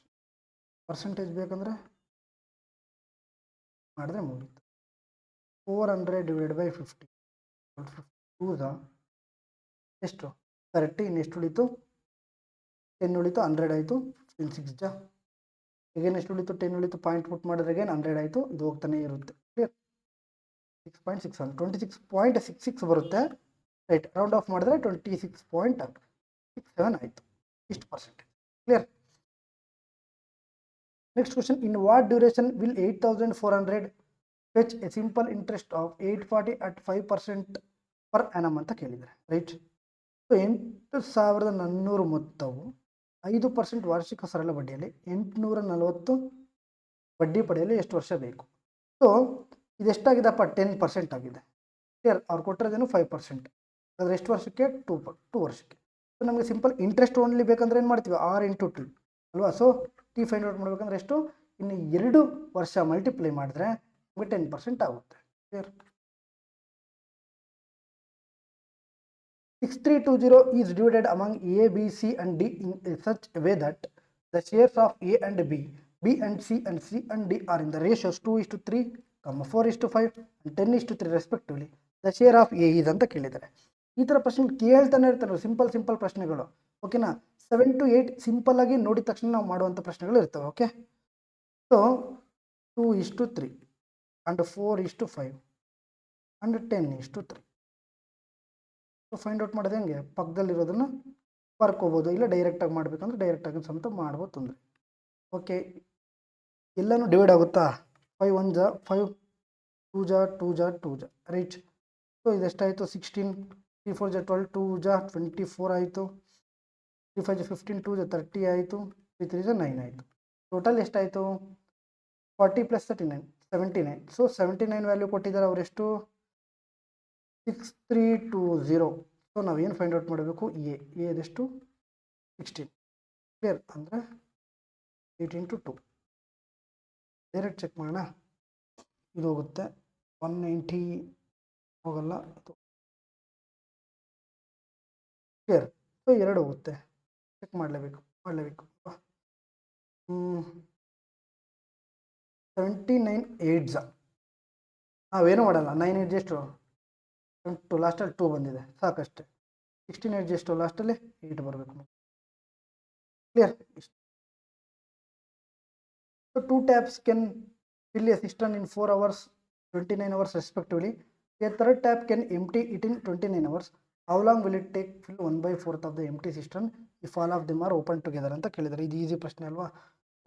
ಪರ್ಸೆಂಟೇಜ್ ಬೇಕಂದರೆ ಮಾಡಿದ್ರೆ ಮುಗೀತು. 400 / 50 2 ಎಷ್ಟು? 30. ಇನ್ನೆಷ್ಟು ಉಳಿತು? 10 ಉಳಿತು, 100 ಆಯಿತು. 6 ಜಾ ಈಗೇನು ಎಷ್ಟು ಉಳಿತು? 10 ಉಳಿತು, ಪಾಯಿಂಟ್ ಪುಟ್ ಮಾಡಿದ್ರೆ ಏನು 100 ಆಯಿತು. ಇದು ಹೋಗ್ತಾನೆ ಇರುತ್ತೆ. ಕ್ಲಿಯರ್? 6.6 26.66 ಬರುತ್ತೆ. ರೈಟ್, ರೌಂಡ್ ಆಫ್ ಮಾಡಿದ್ರೆ 26.67 ಆಯಿತು. ಇಷ್ಟು percentage. Clear? Next question, in what duration will 8400 fetch A simple interest of 840 at 5% per annum ಅಂತ ಕೇಳಿದ್ದಾರೆ. ರೈಟ್? ಸೊ 8400 ಮೊತ್ತವು 5% ವಾರ್ಷಿಕ ಸರಳ ಬಡ್ಡಿಯಲ್ಲಿ 840 ಬಡ್ಡಿ ಪಡೆಯಲು ಎಷ್ಟು ವರ್ಷ ಬೇಕು? ಸೊ ಇದೆಷ್ಟಾಗಿದೆಪ್ಪ? 10% ಆಗಿದೆ. ಕ್ಲಿಯರ್? ಅವ್ರು ಕೊಟ್ಟಿರೋದೇನು 5%. ಅದ್ರ ಎಷ್ಟು ವರ್ಷಕ್ಕೆ? 2 ವರ್ಷಕ್ಕೆ. ಸೊ ನಮಗೆ ಸಿಂಪಲ್ ಇಂಟ್ರೆಸ್ಟ್ ಓನ್ಲಿ ಬೇಕಂದ್ರೆ ಏನು ಮಾಡ್ತೀವಿ? R × 2 ಅಲ್ವಾ? ಸೊ T ಫೈಂಡ್ ಔಟ್ ಮಾಡಬೇಕಂದ್ರೆ ಎಷ್ಟು? ಇನ್ನು 2 ವರ್ಷ ಮಲ್ಟಿಪ್ಲೈ ಮಾಡಿದ್ರೆ ನಮಗೆ 10% ಆಗುತ್ತೆ. Clear? 6320 is divided among A, B, C and D in such a way that the shares of A and B, B and C and D are in the ratios 2:3, 4:5 and 10:3 respectively. The share of A is ಅಂತ ಕೇಳಿದ್ದಾರೆ. ಈ ಥರ ಪ್ರಶ್ನೆ ಕೇಳ್ತಾನೆ ಇರ್ತಾರೆ. ಸಿಂಪಲ್ ಪ್ರಶ್ನೆಗಳು. ಓಕೆನಾ? 7 to 8 ಸಿಂಪಲ್ ಆಗಿ ನೋಡಿದ ತಕ್ಷಣ ನಾವು ಮಾಡುವಂಥ ಪ್ರಶ್ನೆಗಳು ಇರ್ತವೆ. Okay, so 2:3 and 4:5 and 10:3. So find out ಮಾಡೋದು ಹೆಂಗೆ? ಪಕ್ಕದಲ್ಲಿರೋದನ್ನು ಬರ್ಕೋಬೋದು, ಇಲ್ಲ ಡೈರೆಕ್ಟಾಗಿ ಮಾಡಬೇಕಂದ್ರೆ ಡೈರೆಕ್ಟಾಗಿ ಸಮೇತ ಮಾಡ್ಬೋದು, ತೊಂದರೆ. ಓಕೆ, ಎಲ್ಲನೂ ಡಿವೈಡ್ ಆಗುತ್ತಾ? 5 1 ಜಾ 5, 2 ಜಾ 2 ಜಾ 2 ಜಾ. ರೈಟ್? ಸೊ ಇದೆಷ್ಟಾಯಿತು? 16, 3 4 ಜಾ 12, 2 ಜಾ 24 ಆಯಿತು, 3 5 ಜಾ 15, 2 ಜಾ 30 ಆಯಿತು, 3 3 ಜಾ 9 ಆಯಿತು. ಟೋಟಲ್ ಎಷ್ಟಾಯಿತು? 40 + 39 79. ಸೊ 79 ವ್ಯಾಲ್ಯೂ ಕೊಟ್ಟಿದ್ದಾರೆ ಅವರೆಷ್ಟು? 6320. ಸೊ ನಾವೇನು ಫೈಂಡ್ ಔಟ್ ಮಾಡಬೇಕು? ಎ ಇದೆಷ್ಟು? 16. ಕ್ಲಿಯರ್? ಅಂದರೆ 8 × 2. ಡೈರೆಕ್ಟ್ ಚೆಕ್ ಮಾಡೋಣ. ಇದು ಹೋಗುತ್ತೆ 190, ಹೋಗಲ್ಲ ಇದು. ಕ್ಲಿಯರ್? ಸೊ 2 ಹೋಗುತ್ತೆ. ಚೆಕ್ ಮಾಡಲೇಬೇಕು. 79 8 ನಾವೇನು ಮಾಡಲ್ಲ. 9 8 ಎಷ್ಟು? 2, ಲಾಸ್ಟಲ್ಲಿ 2 ಬಂದಿದೆ, ಸಾಕಷ್ಟೇ. 16 8 ಎಷ್ಟು? ಲಾಸ್ಟಲ್ಲಿ 8 ಬರಬೇಕು. ಕ್ಲಿಯರ್? ಇಷ್ಟು. So 2 taps can fill a cistern in 4 hours, 29 hours respectively. A third tap can empty it in 29 hours. How long will it take fill 1/4 of the empty cistern if all of them are open together ಅಂತ ಕೇಳಿದ್ದಾರೆ. ಇದು ಈಸಿ ಪ್ರಶ್ನೆ ಅಲ್ವಾ?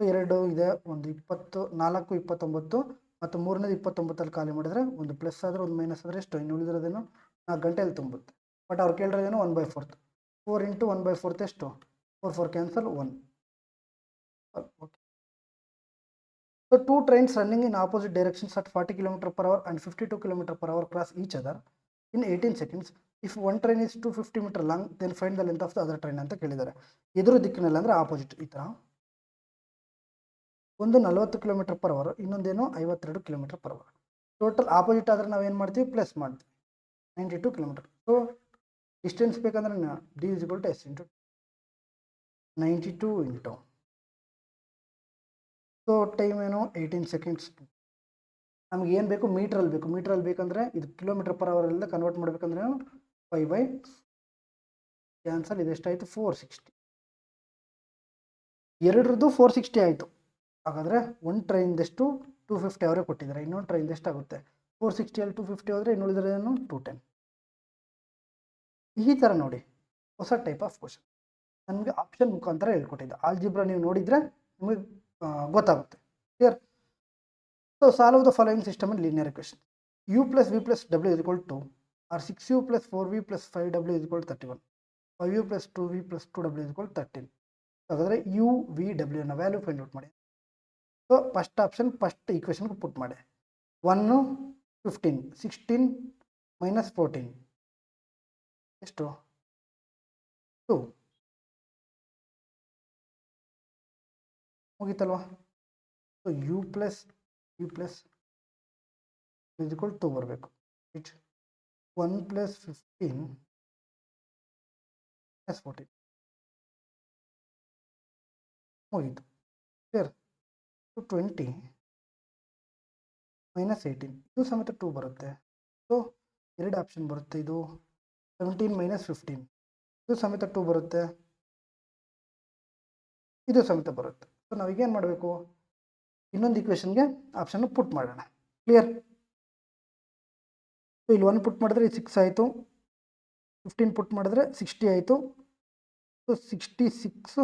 ಸೊ 2 ಇದೆ, ಒಂದು 20, 4 29 ಮತ್ತು 3ನೇದು 29 ಖಾಲಿ ಮಾಡಿದ್ರೆ ಒಂದು ಪ್ಲಸ್ ಆದರೆ ಒಂದು ಮೈನಸ್ ಆದರೆ ಎಷ್ಟು? ಇನ್ನು ಉಳಿದಿರೋದೇನು? 4 ಗಂಟೆಯಲ್ಲಿ ತುಂಬುತ್ತೆ. ಬಟ್ ಅವ್ರು ಕೇಳಿರೋದೇನು? 1/4. 4 × 1/4 ಎಷ್ಟು? 4 4 cancel 1. Okay. So 2 trains running in opposite directions at 40 km/h and 52 km/h cross each other. In 18 seconds if one train is 250 metre long then find the length of the other train ಅಂತ ಕೇಳಿದ್ದಾರೆ. ಎದುರು ದಿಕ್ಕಿನಲ್ಲಿ ಅಂದರೆ ಆಪೋಸಿಟ್ ಈ ಥರ. ಒಂದು 40 km/h, ಇನ್ನೊಂದೇನು 52 km/h. ಟೋಟಲ್ ಆಪೋಸಿಟ್ ಆದರೆ ನಾವೇನು ಮಾಡ್ತೀವಿ, ಪ್ಲಸ್ ಮಾಡ್ತೀವಿ 92 km. ಸೊ ಡಿಸ್ಟೆನ್ಸ್ ಬೇಕಂದ್ರೆ D = S × 92 into so time ಏನು 18 ಸೆಕೆಂಡ್ಸ್. ನಮ್ಗೆ ಏನು ಬೇಕು, ಮೀಟ್ರಲ್ಲಿ ಬೇಕು. ಮೀಟ್ರಲ್ಲಿ ಬೇಕಂದರೆ ಇದು km/h ಎಲ್ಲ ಕನ್ವರ್ಟ್ ಮಾಡಬೇಕಂದ್ರೆ 5 ಕ್ಯಾನ್ಸಲ್. ಇದು ಎಷ್ಟಾಯಿತು, 460. ಎರಡರದ್ದು 460 ಆಯಿತು. ಹಾಗಾದರೆ ಒಂದು ಟ್ರೈನ್ದೆಷ್ಟು 250 ಅವರೇ ಕೊಟ್ಟಿದ್ದಾರೆ. ಇನ್ನೊಂದು ಟ್ರೈನ್ದು ಎಷ್ಟಾಗುತ್ತೆ, 460ಅಲ್ಲಿ 250 ಹೋದರೆ ಇನ್ನುಳಿದ್ರೇನು 210. ಈ ಥರ ನೋಡಿ ಹೊಸ ಟೈಪ್ ಆಫ್ ಕ್ವಶನ್ ನನಗೆ ಆಪ್ಷನ್ ಮುಖಾಂತರ ಹೇಳ್ಕೊಟ್ಟಿದ್ದೆ. ಆಲ್ಜಿಬ್ರಾ ನೀವು ನೋಡಿದರೆ ನಿಮಗೆ ಗೊತ್ತಾಗುತ್ತೆ. Clear. So solve the following system in linear equation. u + v + w = 2 or 6u + 4v + 5w = 31, 5u + 2v + 2w = 13. ಹಾಗಾದರೆ u v w ನ ವ್ಯಾಲ್ಯೂ ಫೈಂಡ್ ಔಟ್ ಮಾಡಿ. ಸೊ ಫಸ್ಟ್ ಆಪ್ಷನ್ ಫಸ್ಟ್ ಈಕ್ವೇಷನ್ಗೆ ಪುಟ್ ಮಾಡಿ. 1 15, 16 - 14 ಎಷ್ಟು, 2. ಮುಗೀತಲ್ವಾ. ಸೊ u + v + = 2 ಬರಬೇಕು. ಇಟ್ 1 + 15 - 14 ಮುಗೀತು. ಕ್ಲಿಯರ್. 20 - 18 ಇದು ಸಮೇತ 2 ಬರುತ್ತೆ. ಸೊ ಎರಡು ಆಪ್ಷನ್ ಬರುತ್ತೆ. ಇದು 17 - 15 ಇದು ಸಮೇತ 2 ಬರುತ್ತೆ, ಇದು ಸಮೇತ ಬರುತ್ತೆ. ಸೊ ನಾವೀಗೇನು ಮಾಡಬೇಕು, ಇನ್ನೊಂದು ಇಕ್ವೇಷನ್ಗೆ ಆಪ್ಷನ್ ಪುಟ್ ಮಾಡೋಣ. ಕ್ಲಿಯರ್. ಸೊ ಇಲ್ಲಿ 1 ಪುಟ್ ಮಾಡಿದ್ರೆ 6 ಆಯಿತು, 15 ಪುಟ್ ಮಾಡಿದ್ರೆ 60 ಆಯಿತು. ಸೊ 66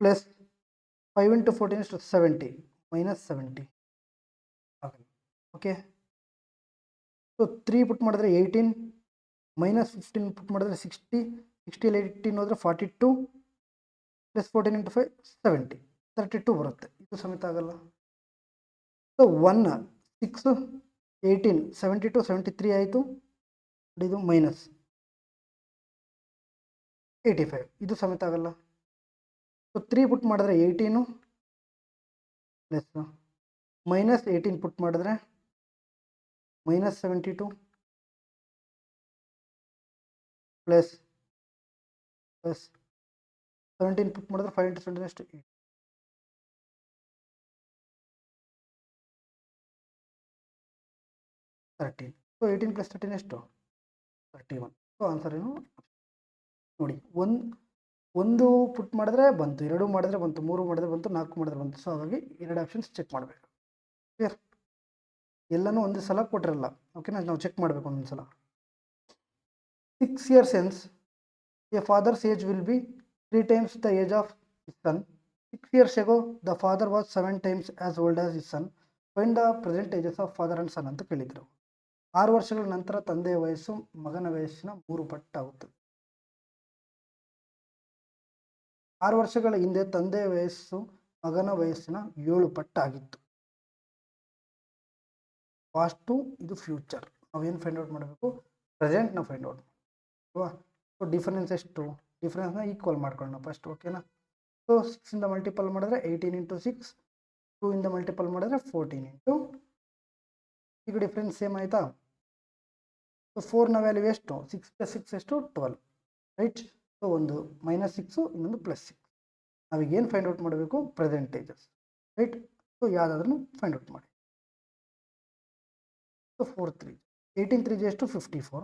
+ 5 × 14 = 70 - 70 ಆಗಲ್ಲ. ಓಕೆ. ಸೊ 3 ಪುಟ್ ಮಾಡಿದ್ರೆ 18 - 15 ಪುಟ್ ಮಾಡಿದ್ರೆ 60, 60 18 ಹೋದರೆ 42 + 14 × 5 70 32 ಬರುತ್ತೆ. ಇದು ಸಮೇತ ಆಗಲ್ಲ. ಸೊ 1 6 18 72 73 ಆಯಿತು. ಇದು -85 ಇದು ಸಮೇತ ಆಗಲ್ಲ. ಸೊ 3 ಪುಟ್ ಮಾಡಿದ್ರೆ 18 ಪ್ಲಸ್ -18 ಪುಟ್ ಮಾಡಿದ್ರೆ -72 ಪ್ಲಸ್ 17 ಪುಟ್ ಮಾಡಿದ್ರೆ 5 × 17 ಎಷ್ಟು, 8. ಸೊ 18 + 13 ಎಷ್ಟು, 31. ಸೊ ಆನ್ಸರ್ ಏನು ನೋಡಿ. ಒಂದು ಪುಟ್ ಮಾಡಿದ್ರೆ ಬಂತು, 2 ಮಾಡಿದ್ರೆ ಬಂತು, 3 ಮಾಡಿದ್ರೆ ಬಂತು, 4 ಮಾಡಿದ್ರೆ ಬಂತು. ಸೊ ಹಾಗಾಗಿ 2 ಆಪ್ಷನ್ಸ್ ಚೆಕ್ ಮಾಡಬೇಕು. ಕ್ಲಿಯರ್. ಎಲ್ಲನೂ ಒಂದೇ ಸಲ ಕೊಟ್ಟಿರಲ್ಲ. ಓಕೆನಾ, ನಾವು ಚೆಕ್ ಮಾಡಬೇಕು ಒಂದೊಂದು ಸಲ. 6 years hence a father's age will be 3 times the age of his son. 6 years ago the father was 7 times as old as his son. Find the present ages of father and son ಅಂತ ಕೇಳಿದ್ರು. 6 ವರ್ಷಗಳ ನಂತರ ತಂದೆಯ ವಯಸ್ಸು ಮಗನ ವಯಸ್ಸಿನ 3 ಪಟ್ಟಾಗುತ್ತದೆ. 6 ವರ್ಷಗಳ ಹಿಂದೆ ತಂದೆಯ ವಯಸ್ಸು ಮಗನ ವಯಸ್ಸಿನ 7 ಪಟ್ಟಾಗಿತ್ತು. ಪಾಸ್ಟು, ಇದು ಫ್ಯೂಚರ್. ನಾವೇನು ಫೈಂಡ್ ಔಟ್ ಮಾಡಬೇಕು, ಪ್ರೆಸೆಂಟ್ನ ಫೈಂಡ್ ಔಟ್ ಅಲ್ವಾ. ಸೊ ಡಿಫರೆನ್ಸ್ ಎಷ್ಟು, ಡಿಫರೆನ್ಸ್ನ ಈಕ್ವಲ್ ಮಾಡ್ಕೊಳ್ಳೋಣ ಫಸ್ಟ್. ಓಕೆನಾ. ಸೊ 6 ಇಂದ ಮಲ್ಟಿಪಲ್ ಮಾಡಿದ್ರೆ 18 × 6, 2 ಇಂದ ಮಲ್ಟಿಪಲ್ ಮಾಡಿದ್ರೆ 14 ಇಂಟು, ಈಗ ಡಿಫ್ರೆನ್ಸ್ ಸೇಮ್ ಆಯಿತಾ. ಸೊ 4ನ ವ್ಯಾಲ್ಯೂ ಎಷ್ಟು, 6 + 6 ಎಷ್ಟು, 12. ರೈಟ್. ಸೊ ಒಂದು -6 ಇನ್ನೊಂದು +6. ನಾವೀಗೇನು ಫೈಂಡ್ ಔಟ್ ಮಾಡಬೇಕು, ಪ್ರೆಸೆಂಟೇಜಸ್. ರೈಟ್. ಸೊ ಯಾವುದಾದ್ರೂ ಫೈಂಡ್ ಔಟ್ ಮಾಡಿ. ಸೊ 4 3 18 3 ಎಷ್ಟು, 54,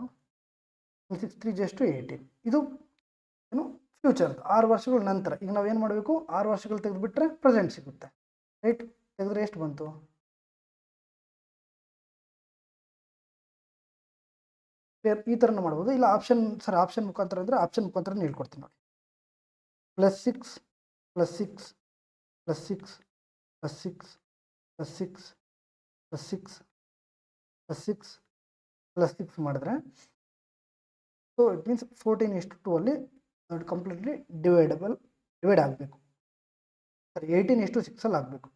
6 3 ಎಷ್ಟು, 18. ಇದು ಏನು ಫ್ಯೂಚರ್, 6 ವರ್ಷಗಳ ನಂತರ. ಈಗ ನಾವೇನು ಮಾಡಬೇಕು, 6 ವರ್ಷಗಳು ತೆಗೆದುಬಿಟ್ರೆ ಪ್ರೆಸೆಂಟ್ ಸಿಗುತ್ತೆ. ರೈಟ್. ತೆಗೆದ್ರೆ ಎಷ್ಟು ಬಂತು, ಈ ಥರನೂ ಮಾಡ್ಬೋದು. ಇಲ್ಲ ಆಪ್ಷನ್ ಸರ್, ಆಪ್ಷನ್ ಮುಖಾಂತರ ಅಂದರೆ ಆಪ್ಷನ್ ಮುಖಾಂತರ ಹೇಳ್ಕೊಡ್ತೀನಿ ನೋಡಿ. +6 +6 +6 +6 +6 +6 +6 +6 ಮಾಡಿದ್ರೆ, ಸೊ ಇಟ್ ಮೀನ್ಸ್ 14:2 ಅಲ್ಲಿ ಕಂಪ್ಲೀಟ್ಲಿ ಡಿವೈಡ್ ಆಗಬೇಕು. ಸರಿ, 18:6 ಅಲ್ಲಿ ಆಗಬೇಕು.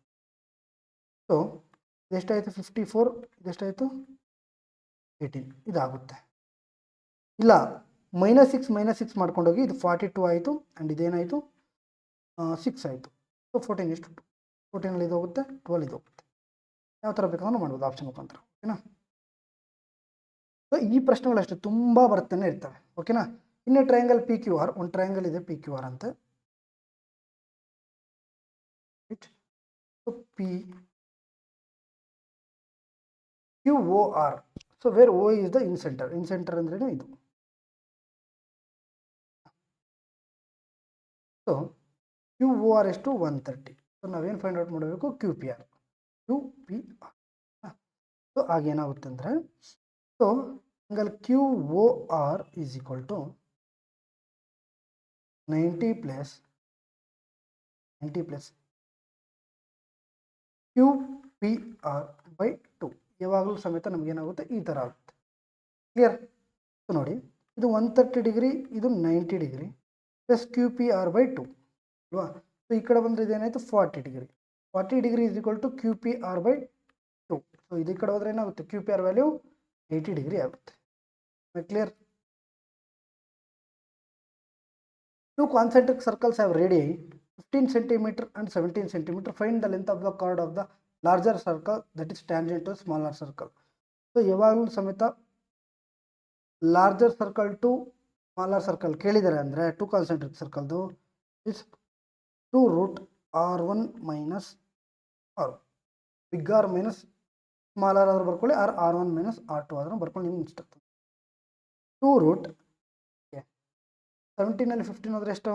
ಸೊ ಇದೆಷ್ಟಾಯಿತು, 54, ಇದೆಷ್ಟಾಯಿತು 18, ಇದಾಗುತ್ತೆ. ಇಲ್ಲ, -6 ಮಾಡ್ಕೊಂಡೋಗಿ ಇದು 42 ಆಯಿತು ಆ್ಯಂಡ್ ಇದೇನಾಯಿತು 6 ಆಯಿತು. ಸೊ 14 ಎಷ್ಟು 14 ಇದು ಹೋಗುತ್ತೆ 12 ಇದು ಹೋಗುತ್ತೆ. ಯಾವ ಥರ ಬೇಕಾದ್ರೂ ಮಾಡ್ಬೋದು ಆಪ್ಷನ್ ಮುಖಾಂತರ. ಓಕೆನಾ. ಸೊ ಈ ಪ್ರಶ್ನೆಗಳು ಅಷ್ಟೇ ತುಂಬ ಬರ್ತಾನೆ ಇರ್ತವೆ. ಓಕೆನಾ. ಇನ್ನೇ ಟ್ರಯಾಂಗಲ್ ಪಿ ಕ್ಯೂ ಆರ್, ಒಂದು ಟ್ರಯಾಂಗಲ್ ಇದೆ ಪಿ ಕ್ಯೂ ಆರ್ ಅಂತ. So P Q O R. So where O is the incenter. Incenter ಅಂದ್ರೇನು ಇದು. ಸೊ ಕ್ಯೂ ಓ ಆರ್ ಎಷ್ಟು 130. ಸೊ ನಾವೇನು ಫೈಂಡ್ ಔಟ್ ಮಾಡಬೇಕು, ಕ್ಯೂ ಪಿ ಆರ್. ಸೊ ಆಗೇನಾಗುತ್ತೆ ಅಂದರೆ, so angle Q O R is equal to 90 plus Q P R by 2. ಯಾವಾಗಲೂ ಸಮೇತ ನಮಗೇನಾಗುತ್ತೆ, ಈ ಥರ ಆಗುತ್ತೆ. ಕ್ಲಿಯರ್. ಸೊ ನೋಡಿ, ಇದು 130 ಡಿಗ್ರಿ, ಇದು 90 degree plus Q P R by 2 ಅಲ್ವಾ. ಸೊ ಈ ಕಡೆ ಬಂದರೆ ಇದೇನಾಯಿತು 40 degree. 40 degree is equal to Q P R by 2. So ಇದು ಕಡೆ ಹೋದ್ರೆ ಏನಾಗುತ್ತೆ, Q P R value 80 degree ಆಗುತ್ತೆ. Clear. Two concentric circles have radii 15 centimeter and 17 centimeter. Find the length of the chord of the larger circle that is tangent to smaller circle. So ಯಾವಾಗಲೂ ಸಮೇತ larger circle to smaller circle ಕೇಳಿದ್ದಾರೆ ಅಂದರೆ, ಟು ಕಾನ್ಸೆಂಟ್ರಿಕ್ ಸರ್ಕಲ್ದು is 2 root R1 minus R. Big R minus smaller ಆದ್ರೂ ಬರ್ಕೊಳ್ಳಿ, R1 ಮೈನಸ್ R2 ಆದ್ರೂ ಬರ್ಕೊಂಡು ನಿಮ್ಗೆ ಇಷ್ಟ ಆಗ್ತದೆ. 2 ರೂಟ್ 17 15 ಹೋದ್ರೆ ಎಷ್ಟು,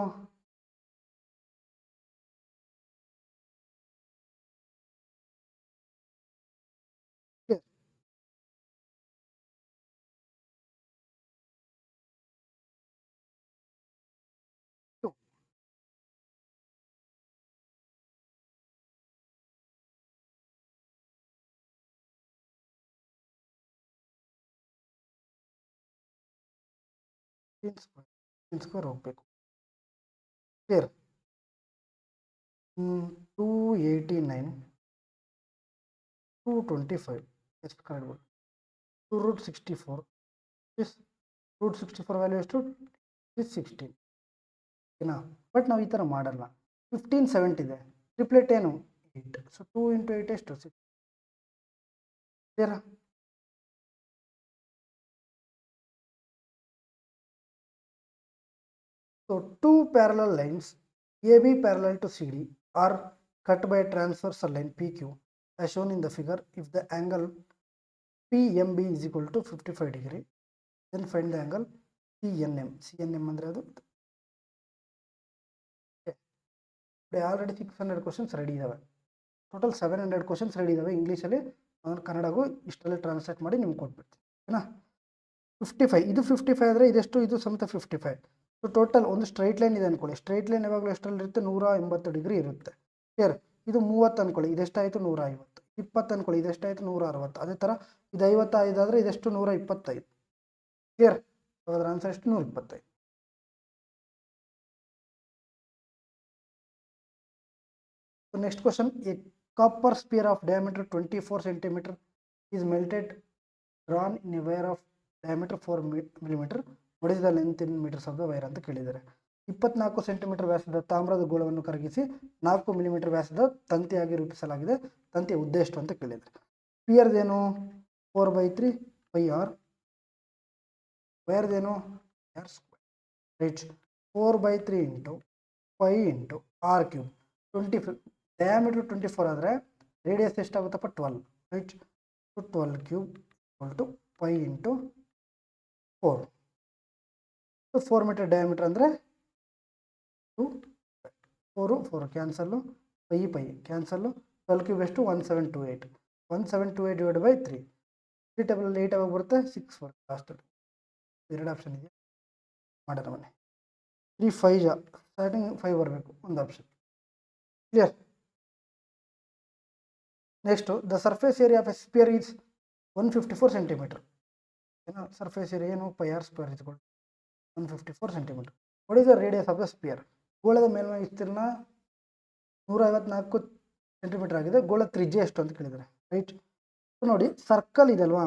ಸ್ಕ್ವೇರ್ ಹೋಗ್ಬೇಕು. ಕ್ಲಿಯರ್. 289 225 ಎಷ್ಟು correct. 2 root 64 is root 64 value ಎಷ್ಟು ಇಸ್ 16. ಓಕೆನಾ. ಬಟ್ ನಾವು ಈ ಥರ ಮಾಡಲ್ಲ. 15 70 ಇದೆ, ಟ್ರಿಪ್ಲೆಟ್ ಏನು 8. ಸೊ 2 ಇಂಟು 8 ಎಷ್ಟು 6. ಕ್ಲಿಯರಾ. So two parallel lines AB parallel to CD are cut by a transversal line PQ as shown in the figure. If the angle PMB is equal to 55 degree, then find the angle CNM. CNM ಅಂದ್ರೆ ಅದು. ಆಲ್ರೆಡಿ 600 ಕ್ವಶನ್ಸ್ ರೆಡಿ ಇದಾವೆ. ಟೋಟಲ್ 700 ಕ್ವಶನ್ಸ್ ರೆಡಿ ಇದಾವೆ ಇಂಗ್ಲೀಷಲ್ಲಿ. ಕನ್ನಡಗೂ ಇಷ್ಟಲ್ಲಿ ಟ್ರಾನ್ಸ್ಲೇಟ್ ಮಾಡಿ ನಿಮ್ಗೆ ಕೊಟ್ಬಿಡ್ತೀನಿ. ಓಕೆನಾ. 55 ಇದು 55 ಆದರೆ ಇದೆಷ್ಟು, ಇದು ಸಮೇತ 55. ಸೊ ಟೋಟಲ್ ಒಂದು ಸ್ಟ್ರೈಟ್ ಲೈನ್ ಇದೆ ಅಂದ್ಕೊಳ್ಳಿ. ಸ್ಟ್ರೈಟ್ ಲೈನ್ ಯಾವಾಗಲೂ ಎಷ್ಟರಲ್ಲಿರುತ್ತೆ, 180 ಡಿಗ್ರಿ ಇರುತ್ತೆ. ಕ್ಲಿಯರ್. ಇದು 30 ಅಂದ್ಕೊಳ್ಳಿ, ಇದೆಷ್ಟಾಯಿತು 150. 20 ಅಂದ್ಕೊಳ್ಳಿ, ಇದೆಷ್ಟಾಯಿತು 160. ಅದೇ ಥರ ಇದು 55 ಆದರೆ ಇದೆಷ್ಟು 125. ಕ್ಲಿಯರ್. ಅದರ ಆನ್ಸರ್ ಎಷ್ಟು 125. So next question, a copper sphere of diameter 24 centimeter is melted, drawn in a wire of diameter 4 millimeter. What is the length in meters of the wire ಅಂತ ಕೇಳಿದ್ದಾರೆ. 24 ಸೆಂಟಿಮೀಟರ್ ವ್ಯಾಸದ ತಾಮ್ರದ ಗೋಳವನ್ನು ಕರಗಿಸಿ 4 ಮಿಲಿಮೀಟರ್ ವ್ಯಾಸದ ತಂತಿಯಾಗಿ ರೂಪಿಸಲಾಗಿದೆ. ತಂತಿಯ ಉದ್ದ ಎಷ್ಟು ಅಂತ ಕೇಳಿದ್ದಾರೆ. ಸ್ಪಿಯರ್ದೇನು 4/3 ಪೈ ಆರ್. ವೈರ್ದೇನು R square. Right. 4/3 into pi into R cube. 25 diameter 24 ಆದರೆ ರೇಡಿಯಸ್ ಎಷ್ಟಾಗುತ್ತಪ್ಪ 12. Right. 12 cube equal to pi into 4. 4 metre diameter ಅಂದರೆ 2 4 4 ಕ್ಯಾನ್ಸಲ್ಲು, ಪೈ ಕ್ಯಾನ್ಸಲ್ಲು. 12 ಕ್ಯೂಬ್ ಎಷ್ಟು 1728. 1728 ಡಿವೈಡ್ ಬೈ 3. 3 ಟೇಬಲಲ್ಲಿ 8 ಆಗಿ ಬರುತ್ತೆ, 6 4 ಲಾಸ್ಟಲ್ಲಿ. 2 ಆಪ್ಷನ್ ಇದೆ, ಮಾಡೋಣ ಬನ್ನಿ. 3 5 ಸ್ಟಾರ್ಟಿಂಗ್ 5 ಬರಬೇಕು, ಒಂದು option. Clear. Next the surface area of a sphere is 154 centimetre. ಏನೋ ಸರ್ಫೇಸ್ ಏರಿಯಾ ಏನು ಪೈ ಆರ್ ಸ್ಕ್ವೇರ್ ಇಟ್ಕೊಂಡು 154 centimetre. What is the radius of the spear. ಗೋಳದ ಮೇಲ್ಮೈ ವಿಸ್ತೀರ್ಣ 154 ಸೆಂಟಿಮೀಟರ್ ಆಗಿದೆ. ಗೋಳದ ತ್ರಿಜ್ಯ ಎಷ್ಟು ಅಂತ ಕೇಳಿದ್ದಾರೆ. ರೈಟ್. ನೋಡಿ ಸರ್ಕಲ್ ಇದೆ ಅಲ್ವಾ,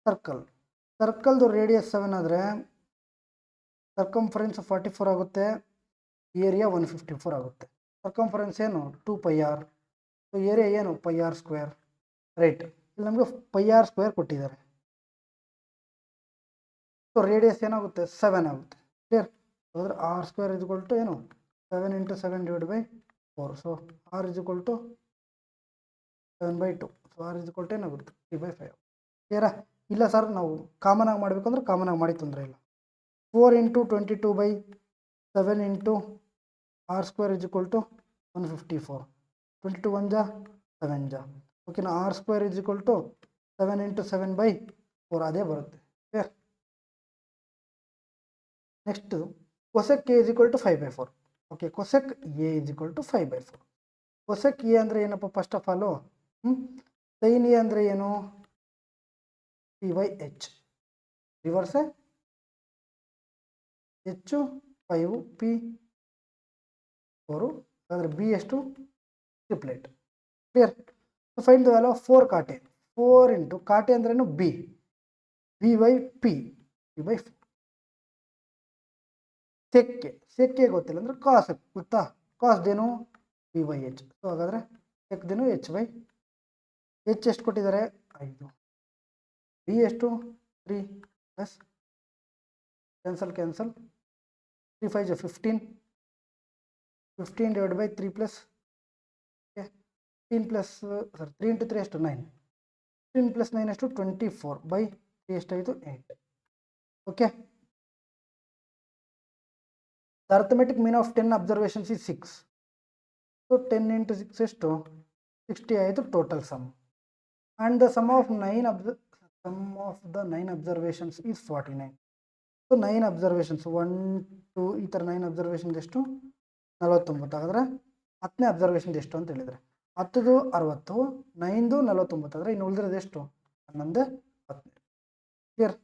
ಸರ್ಕಲ್ ಸರ್ಕಲ್ದು ರೇಡಿಯಸ್ 7 ಆದರೆ ಸರ್ಕಂಫರೆನ್ಸ್ 44 ಆಗುತ್ತೆ, ಏರಿಯಾ 154 ಆಗುತ್ತೆ. ಸರ್ಕಂಫರೆನ್ಸ್ ಏನು 2πr, ಸೊ ಏರಿಯಾ ಏನು πr ಸ್ಕ್ವೇರ್, ರೈಟ್. ಇಲ್ಲಿ ನಮಗೆ πr ಸ್ಕ್ವೇರ್ ಕೊಟ್ಟಿದ್ದಾರೆ. ಸೊ ರೇಡಿಯಸ್ ಏನಾಗುತ್ತೆ 7 ಆಗುತ್ತೆ. ಕ್ಲಿಯರ್. ಅಂದರೆ ಆರ್ ಸ್ಕ್ವೇರ್ ಇಸ್ ಟು ಏನು 7 × 7 / 4. So R is to 7/2. So R is ಏನಾಗುತ್ತೆ 3/5. ಕ್ಲಿಯರಾ? ಇಲ್ಲ ಸರ್ ನಾವು ಕಾಮನ್ ಆಗಿ ಮಾಡಬೇಕು ಅಂದ್ರೆ ಕಾಮನ್ ಆಗಿ ಮಾಡಿ ತೊಂದರೆ ಇಲ್ಲ. 4 × 22/7 × ಆರ್ ಸ್ಕ್ವೇರ್ ಇಸ್ ಟು 154. 22 1 ಜಾ 7 ಜಾ. ಓಕೆನಾ? ಆರ್ ಸ್ಕ್ವೇರ್ ಇಸ್ ಟು 7 × 7/4 ಅದೇ ಬರುತ್ತೆ. Clear. Next cosec A is to 5/4. Okay, cosec A is to 5/4. Cosec A ಅಂದರೆ ಏನಪ್ಪ? First of all sine A ಅಂದರೆ ಏನು? P/H. ರಿವರ್ಸೆ H 5 P 4 ಅಂದರೆ ಬಿ ಎಷ್ಟು triplet. Clear. Find the value of 4 Kaate. 4 × Kaate ಅಂದ್ರೇನು ಬಿ, B/P, P/4. ಸೆಕ್ಕೆ ಗೊತ್ತಿಲ್ಲ ಅಂದರೆ ಕಾಸ್ ಗೊತ್ತಾ? ಕಾಸ್ದೇನು P/H. ಸೊ ಹಾಗಾದರೆ ಸೆಕ್ದೇನು H/H. ಎಷ್ಟು ಕೊಟ್ಟಿದ್ದಾರೆ? 5. ಬಿ ಎಷ್ಟು 3 ಪ್ಲಸ್ ಕ್ಯಾನ್ಸಲ್ 3 5 15. 15 / 3 ಪ್ಲಸ್ 15 ಪ್ಲಸ್ 3 × 3 ಎಷ್ಟು 9. 15 ಪ್ಲಸ್ 9 ಎಷ್ಟು 24/3 ಎಷ್ಟಾಯಿತು 8. Okay. The arithmetic mean of 10 observations is 6. So 10 × 6 ಎಷ್ಟು 60 ಆಯಿತು total sum. And the sum of the 9 observations is 49. So 9 observations 1 2 ಈ ಥರ 9 ಅಬ್ಸರ್ವೇಷನ್ಸ್ ಎಷ್ಟು 49. ಹಾಗಾದರೆ 10ನೇ ಅಬ್ಸರ್ವೇಷನ್ ಎಷ್ಟು ಅಂತ ಹೇಳಿದರೆ 10ದು 60, 9ದು 49. ಆದರೆ ಇನ್ನು ಉಳಿದಿರೋದು ಎಷ್ಟು 11 10. ಕ್ಲಿಯರ್.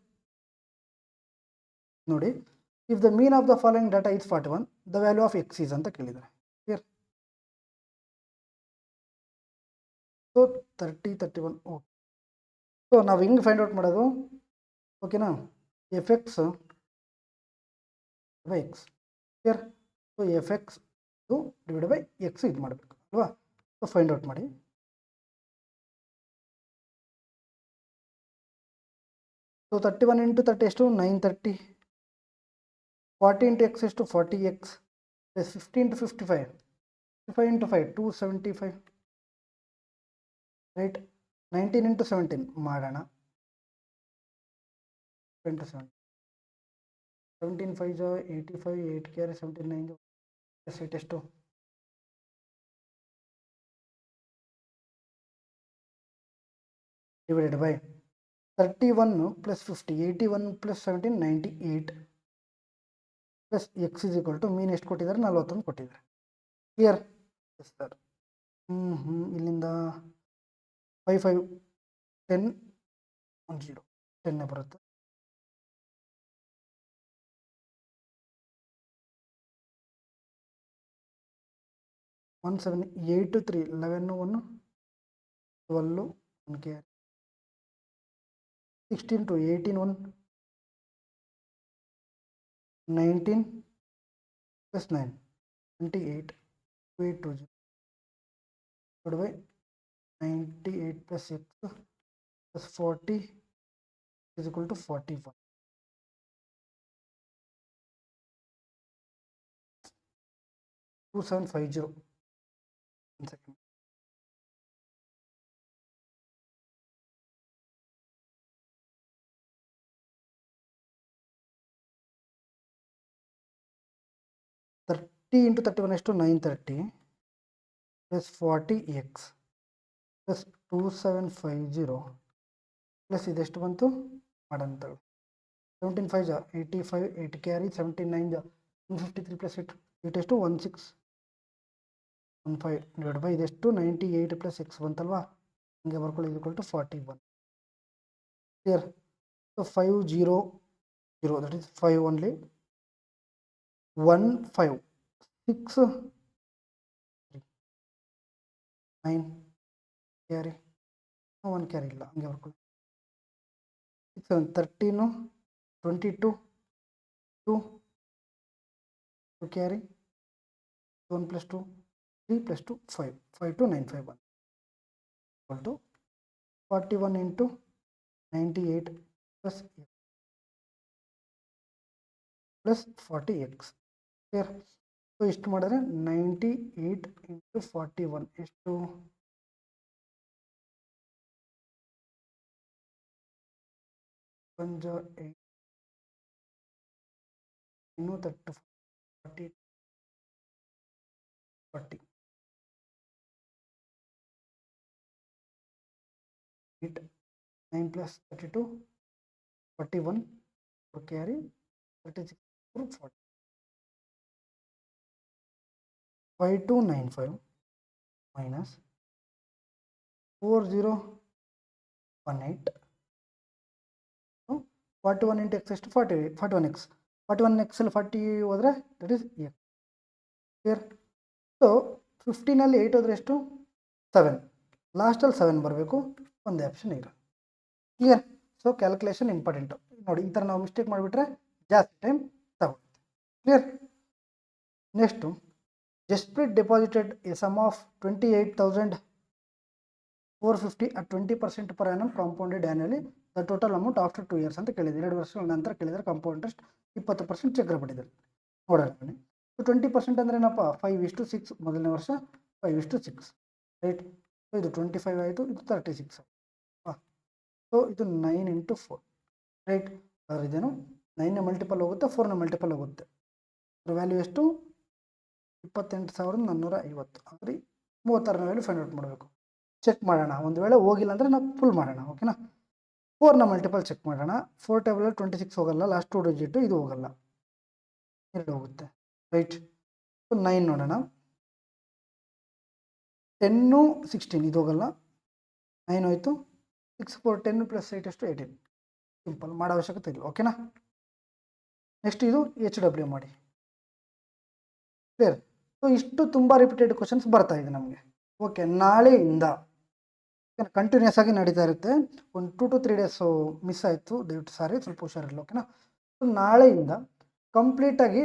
ನೋಡಿ, if the mean of the following data is 41, the value of X is ಅಂತ ಕೇಳಿದ್ದಾರೆ. ಕ್ಲಿಯರ್. ಸೊ 30 31. ಓಕೆ. ಸೊ ನಾವು ಹೆಂಗೆ ಫೈಂಡ್ ಔಟ್ ಮಾಡೋದು? ಓಕೆನಾ? Fx by X. Clear. So Fx divide by X ಇದು ಮಾಡಬೇಕು ಅಲ್ವಾ? ಸೊ ಫೈಂಡ್ ಔಟ್ ಮಾಡಿ. ಸೊ 31 × 30 ಎಷ್ಟು 930. 40 × x ಎಷ್ಟು 40x ಪ್ಲಸ್ 15 × 55 55 × 5 275. ರೈಟ್. 19 × 17 ಮಾಡೋಣ. 27 17 5 85 8 ಕ್ಯಾರಿ 79 ಪ್ಲಸ್ 8 ಎಷ್ಟು divided by 31 plus 50 81 plus 17 98 plus X is equal to mean ಎಷ್ಟು ಕೊಟ್ಟಿದ್ದಾರೆ 41 ಕೊಟ್ಟಿದ್ದಾರೆ. ಕ್ಲಿಯರ್. Yes sir. ಇಲ್ಲಿಂದ 5 5 10 1 0 10 ಬರುತ್ತೆ. One 7 8 3 11 1 12 1 carry 16 2 18 1 19 plus 9 28 8 2 0 divided by 98 plus x plus 40 is equal to 41. 2750. 1 second. T into 31 is to 930 plus 40x plus 2750 plus ಇದು ಎಷ್ಟು ಬಂತು ಮಾಡಂತ 17 5 85 8 ಕ್ಯಾರಿ 79 153 plus 8 8 ಎಷ್ಟು 1615 ಡಿವೈಡ್ ಬೈ ಇದೆಷ್ಟು 98 plus x ಬಂತಲ್ವಾ ಹಿಂಗೆ ಬರ್ಕೊಳ್ಳಿ is equal to 41. Clear. So 5 0 0 that is 5 only 1 5 6 9 carry 1 carry ಇಲ್ಲ ಹಂಗೆ ಬರ್ಕೊಳ್ಳಿ 7 13 22 2 to carry 1 plus 2 3 plus 2 5 5 to 9 5 1 equal to 41 into 98 plus x plus 40x clear. So ಇಷ್ಟು ಮಾಡಿದ್ರೆ 98 into 41 ಎಷ್ಟು 1 8 ಇನ್ನೂ 30 40 40 8 9 plus 32 41 to carry 36 40 5295 minus 4018 41 into x ಎಷ್ಟು 41x 41x ಅಲ್ಲಿ 40 ಹೋದರೆ that is x clear. So 15ಅಲ್ಲಿ 8 ಹೋದರೆ ಎಷ್ಟು 7 ಲಾಸ್ಟಲ್ಲಿ 7 ಬರಬೇಕು ಒಂದೇ ಆಪ್ಷನ್ ಇರೋ ಕ್ಲಿಯರ್. ಸೊ ಕ್ಯಾಲ್ಕುಲೇಷನ್ ಇಂಪಾರ್ಟೆಂಟು ನೋಡಿ, ಈ ಥರ ನಾವು ಮಿಸ್ಟೇಕ್ ಮಾಡಿಬಿಟ್ರೆ ಜಾಸ್ತಿ ಟೈಮ್ ತಗೊಳುತ್ತೆ clear. Next Jasprit deposited a sum of 28,450 at 20% per annum compounded annually. The total amount after 2 years ಅಂತ ಕೇಳಿದೆ. 2 ವರ್ಷಗಳ ನಂತರ ಕೇಳಿದರೆ ಕಾಂಪೌಂಡ್ ಇಂಟ್ರೆಸ್ಟ್ 20% ಚಕ್ರ ಬಡ್ಡಿದರ ನೋಡೋಣ. ಸೊ 20% ಅಂದರೆ ಏನಪ್ಪ 5:6 ಮೊದಲನೇ ವರ್ಷ 5:6 ರೈಟ್. ಸೊ ಇದು 25 ಆಯಿತು, ಇದು 36 ಸೊ ಇದು 9 into 4 ರೈಟ್. ಇದೇನು 9ನ ಮಲ್ಟಿಪಲ್ ಹೋಗುತ್ತೆ, 4ನ ಮಲ್ಟಿಪಲ್ ಹೋಗುತ್ತೆ. ಅದ್ರ ವ್ಯಾಲ್ಯೂ ಎಷ್ಟು 28,450 ಅಂದರೆ 36ನ ವ್ಯಾಲ್ಯೂ ಫೈಂಡ್ ಔಟ್ ಮಾಡಬೇಕು. ಚೆಕ್ ಮಾಡೋಣ, ಒಂದು ವೇಳೆ ಹೋಗಿಲ್ಲ ಅಂದರೆ ನಾವು ಫುಲ್ ಮಾಡೋಣ ಓಕೆನಾ. 4ನ ಮಲ್ಟಿಪಲ್ ಚೆಕ್ ಮಾಡೋಣ. 4 ಟೇಬಲಲ್ಲಿ 26 ಹೋಗಲ್ಲ, ಲಾಸ್ಟ್ 2 ಡಿಜಿಟು ಇದು ಹೋಗಲ್ಲ, 2 ಹೋಗುತ್ತೆ ರೈಟ್. ಸೊ 9 ನೋಡೋಣ. 10 16 ಇದು ಹೋಗಲ್ಲ, 9 ಹೋಯ್ತು. 6 4 10 ಪ್ಲಸ್ 8 ಎಷ್ಟು 18. ಸಿಂಪಲ್, ಮಾಡೋ ಅವಶ್ಯಕತೆ ಇಲ್ಲ ಓಕೆನಾ. ನೆಕ್ಸ್ಟ್ ಇದು HW ಮಾಡಿ ಕ್ಲಿಯರ್. ಸೊ ಇಷ್ಟು ತುಂಬ ರಿಪೀಟೆಡ್ ಕ್ವಶನ್ಸ್ ಬರ್ತಾ ಇದೆ ನಮಗೆ ಓಕೆ. ನಾಳೆಯಿಂದ ಕಂಟಿನ್ಯೂಸ್ ಆಗಿ ನಡೀತಾ ಇರುತ್ತೆ. ಒಂದು 2 to 3 ಡೇಸು ಮಿಸ್ ಆಯಿತು, ದಯವಿಟ್ಟು ಸಾರಿ, ಸ್ವಲ್ಪ ಹುಷಾರಿಲ್ಲ ಓಕೆನಾ. ಸೊ ನಾಳೆಯಿಂದ ಕಂಪ್ಲೀಟಾಗಿ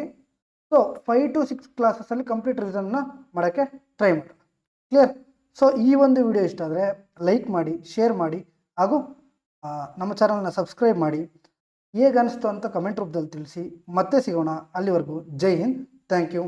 ಸೊ 5 to 6 ಕ್ಲಾಸಸಲ್ಲಿ ಕಂಪ್ಲೀಟ್ ರಿವಿಷನ್ನ ಮಾಡೋಕ್ಕೆ ಟ್ರೈ ಮಾಡಿ ಕ್ಲಿಯರ್. ಸೊ ಈ ಒಂದು ವಿಡಿಯೋ ಇಷ್ಟ ಆದರೆ ಲೈಕ್ ಮಾಡಿ, ಶೇರ್ ಮಾಡಿ, ಹಾಗೂ ನಮ್ಮ ಚಾನಲ್ನ ಸಬ್ಸ್ಕ್ರೈಬ್ ಮಾಡಿ. ಹೇಗೆ ಅನಿಸ್ತು ಅಂತ ಕಮೆಂಟ್ ರೂಪದಲ್ಲಿ ತಿಳಿಸಿ. ಮತ್ತೆ ಸಿಗೋಣ, ಅಲ್ಲಿವರೆಗೂ ಜೈ ಹಿಂದ್, ಥ್ಯಾಂಕ್ ಯು.